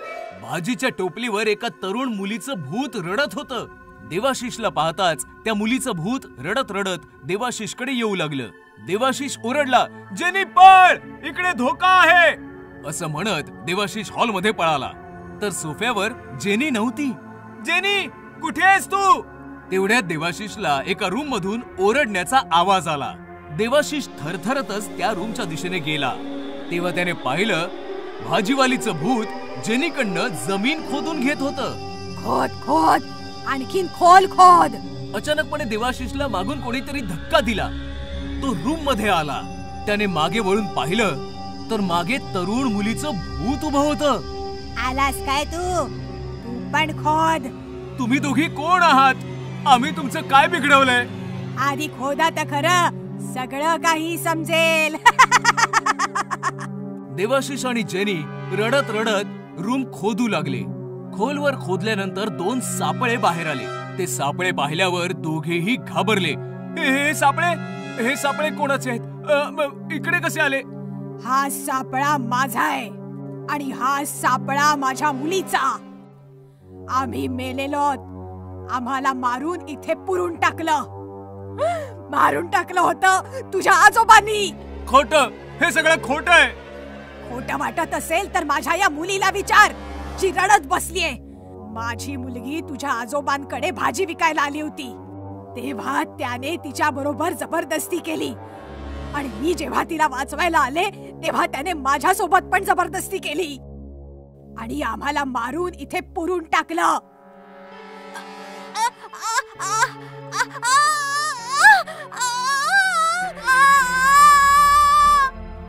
भाजीच्या टोपलीवर एका तरुण मुलीचं भूत रडत होतं. देवाशिषला पाहताच त्या मुलीचं भूत रडत रडत देवाशिषकडे येऊ लागलं. देवाशिष ओरडला, जेनी पळ, इकडे धोका आहे. असं म्हणत देवाशिष हॉलमध्ये पळाला तर सोफ्यावर जेनी नव्हती. जेनी, कुठे आहेस तू? तेवढ्यात देवाशिषला एका रूम मधून ओरडण्याचा आवाज आला. देवाशिष थरथरतच त्या रूमच्या दिशेने गेला. तेव्हा त्याने पाहिलं भाजीवालीचं भूत जेनीकडनं जमीन खोदून घेत होतं. खोद खोद, आणखीन खोल खोद. अचानकपणे देवाशिषला मागून कोणीतरी धक्का दिला. तो रूम मध्ये आला. त्याने मागे वळून पाहिलं तर मागे तरुण मुलीचं भूत उभं होतं. आलास काय तू? तू पण खोद. तुम्ही दोघी कोण आहात? आम्ही तुमचं काय बिघडवलंय? आधी खोदा तर खरं, सगळं काही समजेल. देवाशिष आणि जेनी रडत रडत रूम खोदू लागले. खोलवर खोदल्यानंतर 2 सापळे बाहेर आले. ते सापळे पाहिल्यावर दोघेही घाबरले. हे सापळे कोणाचे आहेत? इकडे कसे आले? हा सापळा माझा आहे आणि हा सापळा माझ्या मुलीचा. आम्ही मेलेलो. आम्हाला मारून इथे पुरून टाकलं. मारून टाकलं होतं तुझ्या आजोबांनी. खोटं. हे सगळं खोटं आहे. खोटं वाटत असेल तर माझ्या या मुलीला विचार, जी रडत बसलीये. माझी मुलगी तुझ्या आजोबांकडे भाजी विकायला आली होती. तेव्हा त्याने तिच्या बरोबर जबरदस्ती केली आणि मी जेव्हा तिला वाचवायला आले तेव्हा त्याने माझ्या सोबत पण जबरदस्ती केली आणि आम्हाला मारून इथे पुरून टाकलं.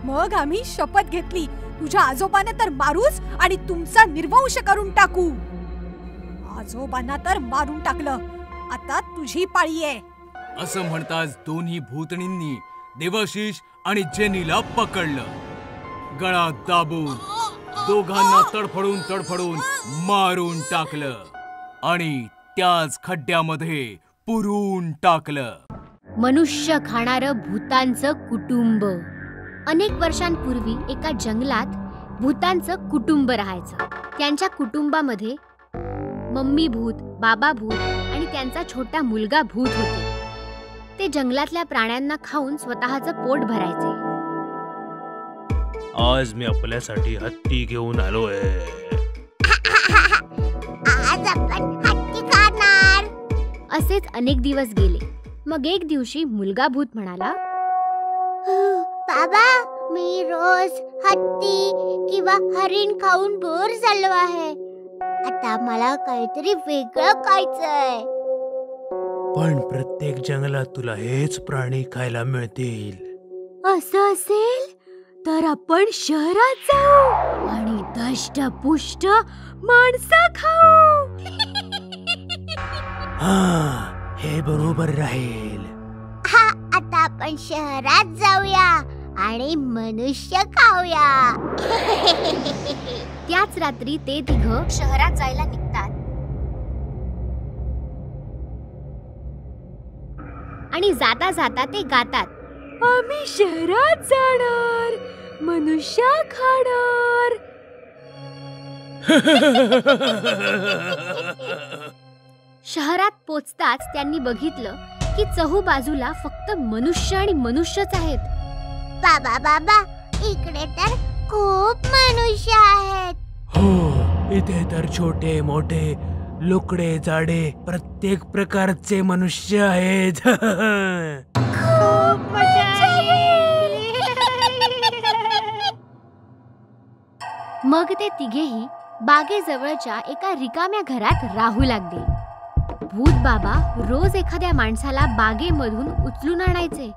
मग आम्ही शपथ घेतली, तुझ्या आजोबांना तर मारूच आणि तुमचा निर्वंश करून टाकू. आजोबांना तर मारून टाकलं, आता तुझी पाळी आहे. असं म्हणताच दोन्ही भूतणींनी देवाशिष आणि जेनीला पकडलं. गळा दाबून दोघांना तडफडून मारून टाकलं आणि त्याच खड्ड्यामध्ये पुरून टाकलं. मनुष्य खाणारं भूतांचं कुटुंब. अनेक वर्षांपूर्वी एका जंगलात भूतांचं कुटुंब राहायचं. त्यांच्या कुटुंबामध्ये मम्मी भूत, बाबा भूत आणि त्यांचा छोटा मुलगा भूत होते. ते जंगलातल्या प्राण्यांना खाऊन स्वतःचं पोट भरायचे. आज मी आपल्यासाठी हत्ती घेऊन आलोय. आज आपण हत्ती खाणार. असेच अनेक दिवस गेले. मग एक दिवशी मुलगा भूत म्हणाला, बाबा, मी रोज हत्ती किंवा हरिण खाऊन बोर झालो आहे. आता मला काहीतरी वेगळं खायचंय. पण प्रत्येक जंगलात तुला हेच प्राणी खायला मिळतील. असं असेल तर आपण शहरात जाऊ आणि दष्टपुष्ट माणसं खाऊ. हा, हे बरोबर राहील. हा, आता आपण शहरात जाऊया आणि मनुष्य खाऊया. त्याच रात्री ते तिघं शहरात जायला निघतात आणि जाता जाता ते गातात, आम्ही शहरात जाणार, मनुष्य खाणार. शहरात पोचताच त्यांनी बघितलं की चहूबाजूला फक्त मनुष्य आणि मनुष्यच आहेत. बाबा बाबा, इकडे तर खूप मनुष्य आहेत. हो, इथे तर छोटे मोठे लुकडे जाडे प्रत्येक प्रकारचे मनुष्य आहेत. खूप मजा येईल. मग ते तिघेही बागेजवळच्या एका रिकाम्या घरात राहू लागले. भूत बाबा रोज एखाद्या माणसाला बागेमधून उचलून आणायचे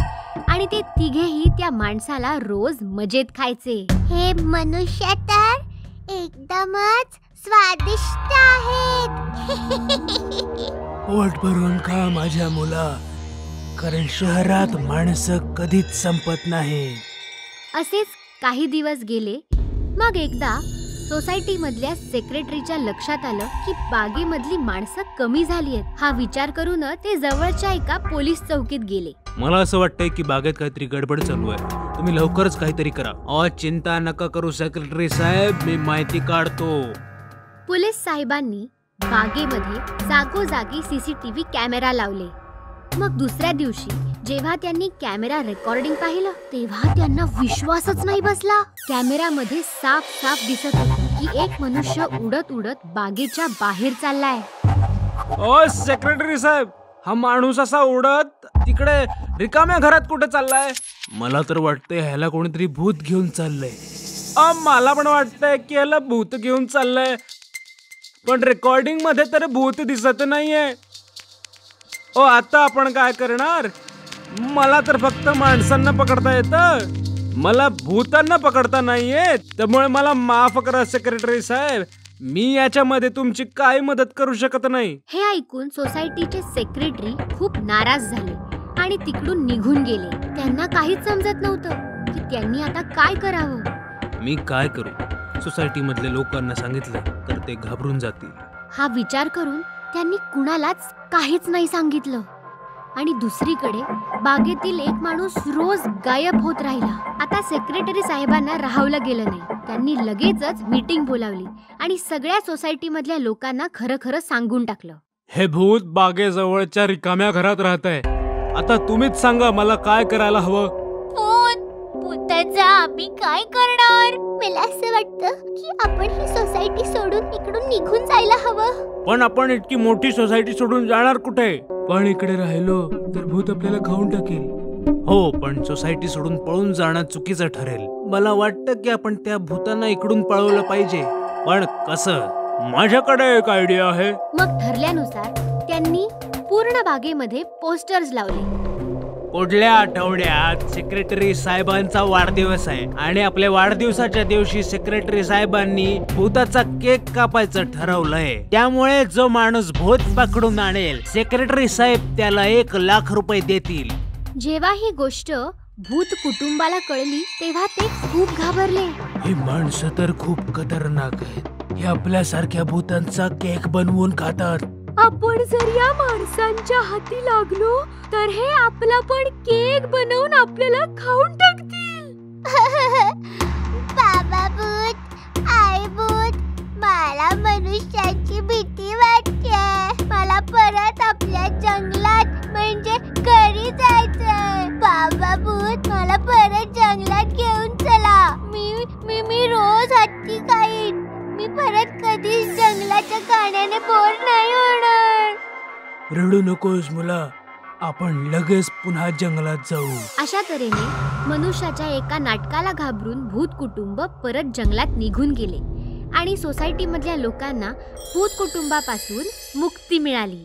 आणि ते तिघेही त्या माणसाला रोज मजेत खायचे. हे मनुष्य तर एकदमच स्वादिष्ट आहेत. पोट भरून खा माझ्या मुला, कारण शहरात माणसं कधीच संपत नाही. असेच काही दिवस गेले. मग एकदा सोसायटी मधल्या सेक्रेटरीच्या लक्षात आलं की बागेमधली माणसं कमी झाली आहेत. हा विचार करून ते जवळच्या एका पोलीस चौकीत गेले. मला असं वाटतंय की बागेत काहीतरी गडबड चालू आहे. तुम्ही लवकरच काहीतरी करा. चिंता नका करू सेक्रेटरी साहेब, मी माहिती काढतो. पोलीस साहेबांनी बागेमध्ये जागोजागी सीसीटीव्ही कॅमेरा लावले. मग दुसऱ्या दिवशी जेव्हा त्यांनी कॅमेरा रेकॉर्डिंग पाहिलं तेव्हा त्यांना विश्वासच नाही बसला. कॅमेरामध्ये साफ साफ दिसत होतं की एक मनुष्य उडत उडत बागेच्या बाहेर चाललाय. ओ सेक्रेटरी साहेब, हा माणूस असा उडत तिकडे रिकाम्या घरात कुठे चाललाय? मला तर वाटतंय ह्याला कोणीतरी भूत घेऊन चाललंय. मला पण वाटतंय की ह्याला भूत घेऊन चाललंय, पण रेकॉर्डिंग मध्ये तर भूत दिसत नाहीये. ओ आता आपण काय करणार? मला तर फक्त माणसांना पकडता येतं, मला भूतांना पकडता नाहीये. त्यामुळे मला माफ करा सेक्रेटरी साहेब, मी याच्यामध्ये तुमची काही मदत करू शकत नाही. हे ऐकून सोसायटीचे सेक्रेटरी खूप नाराज झाले आणि तिकडून निघून गेले. त्यांना काहीच समजत नव्हतं की त्यांनी आता काय करावं. मी काय करू? सोसायटी मधल्या लोकांना सांगितलं तर ते घाबरून जातील. हा विचार करून त्यांनी कुणालाच काहीच नाही सांगितलं. आणि दुसरीकडे बागेतील एक माणूस रोज गायब होत राहिला. आता सेक्रेटरी साहेबांना राहावलं गेलं नाही. त्यांनी लगेचच मीटिंग बोलावली आणि सगळ्या सोसायटी मधल्या लोकांना खरं खरं सांगून टाकलं. हे भूत बागेजवळच्या रिकाम्या घरात राहतंय. आता तुम्हीच सांगा मला काय करायला हवं. भूताचा आम्ही काय करणार? मला असं वाटतं की आपण ही सोसायटी सोडून इकडून निघून जायला हवं. पण आपण इतकी मोठी सोसायटी सोडून जाणार कुठे? पण इकडे राहिलो तर भूत आपल्याला खाऊन टाकेल. हो, पण सोसायटी सोडून पळून जाणं चुकीचं ठरेल. मला वाटतं की आपण त्या भूतांना इकडून पळवलं पाहिजे. पण कसं? माझ्याकडे एक आयडिया आहे. मग ठरल्यानुसार त्यांनी पूर्ण बागेमध्ये पोस्टर्स लावले. पुढल्या आठवड्यात सेक्रेटरी साहेबांचा वाढदिवस आहे आणि आपल्या वाढदिवसाच्या दिवशी सेक्रेटरी साहेबांनी भूताचा केक कापायचं ठरवलंय. त्यामुळे जो माणूस भूत पकडून आणेल, सेक्रेटरी साहेब त्याला 1 लाख रुपये देतील. जेव्हा ही गोष्ट भूत कुटुंबाला कळली तेव्हा ते खूप घाबरले. ही माणसं तर खूप खतरनाक आहेत. हे आपल्यासारख्या भूतांचा केक बनवून खातात. आपण जर या माणसांच्या हाती लागलो तर हे आपला पण केक बनवून आपल्याला खाऊन टाकतील. बाबा भूत, आई भूत, मला मनुष्याची भीती वाटते. मला परत आपल्या जंगलात म्हणजे घरी जायचंय. बाबा भूत, मला परत जंगलात घेऊन चला. मी रोज हत्ती खाईन. मी परत कधीच जंगलाच्या गाण्याने बोर नाही होणार. रडू नकोस मुला, आपण लगेच पुन्हा जंगलात जाऊ. अशा तऱ्हेने मनुष्याच्या एका नाटकाला घाबरून भूत कुटुंब परत जंगलात निघून गेले आणि सोसायटी मधल्या लोकांना भूत कुटुंबापासून मुक्ती मिळाली.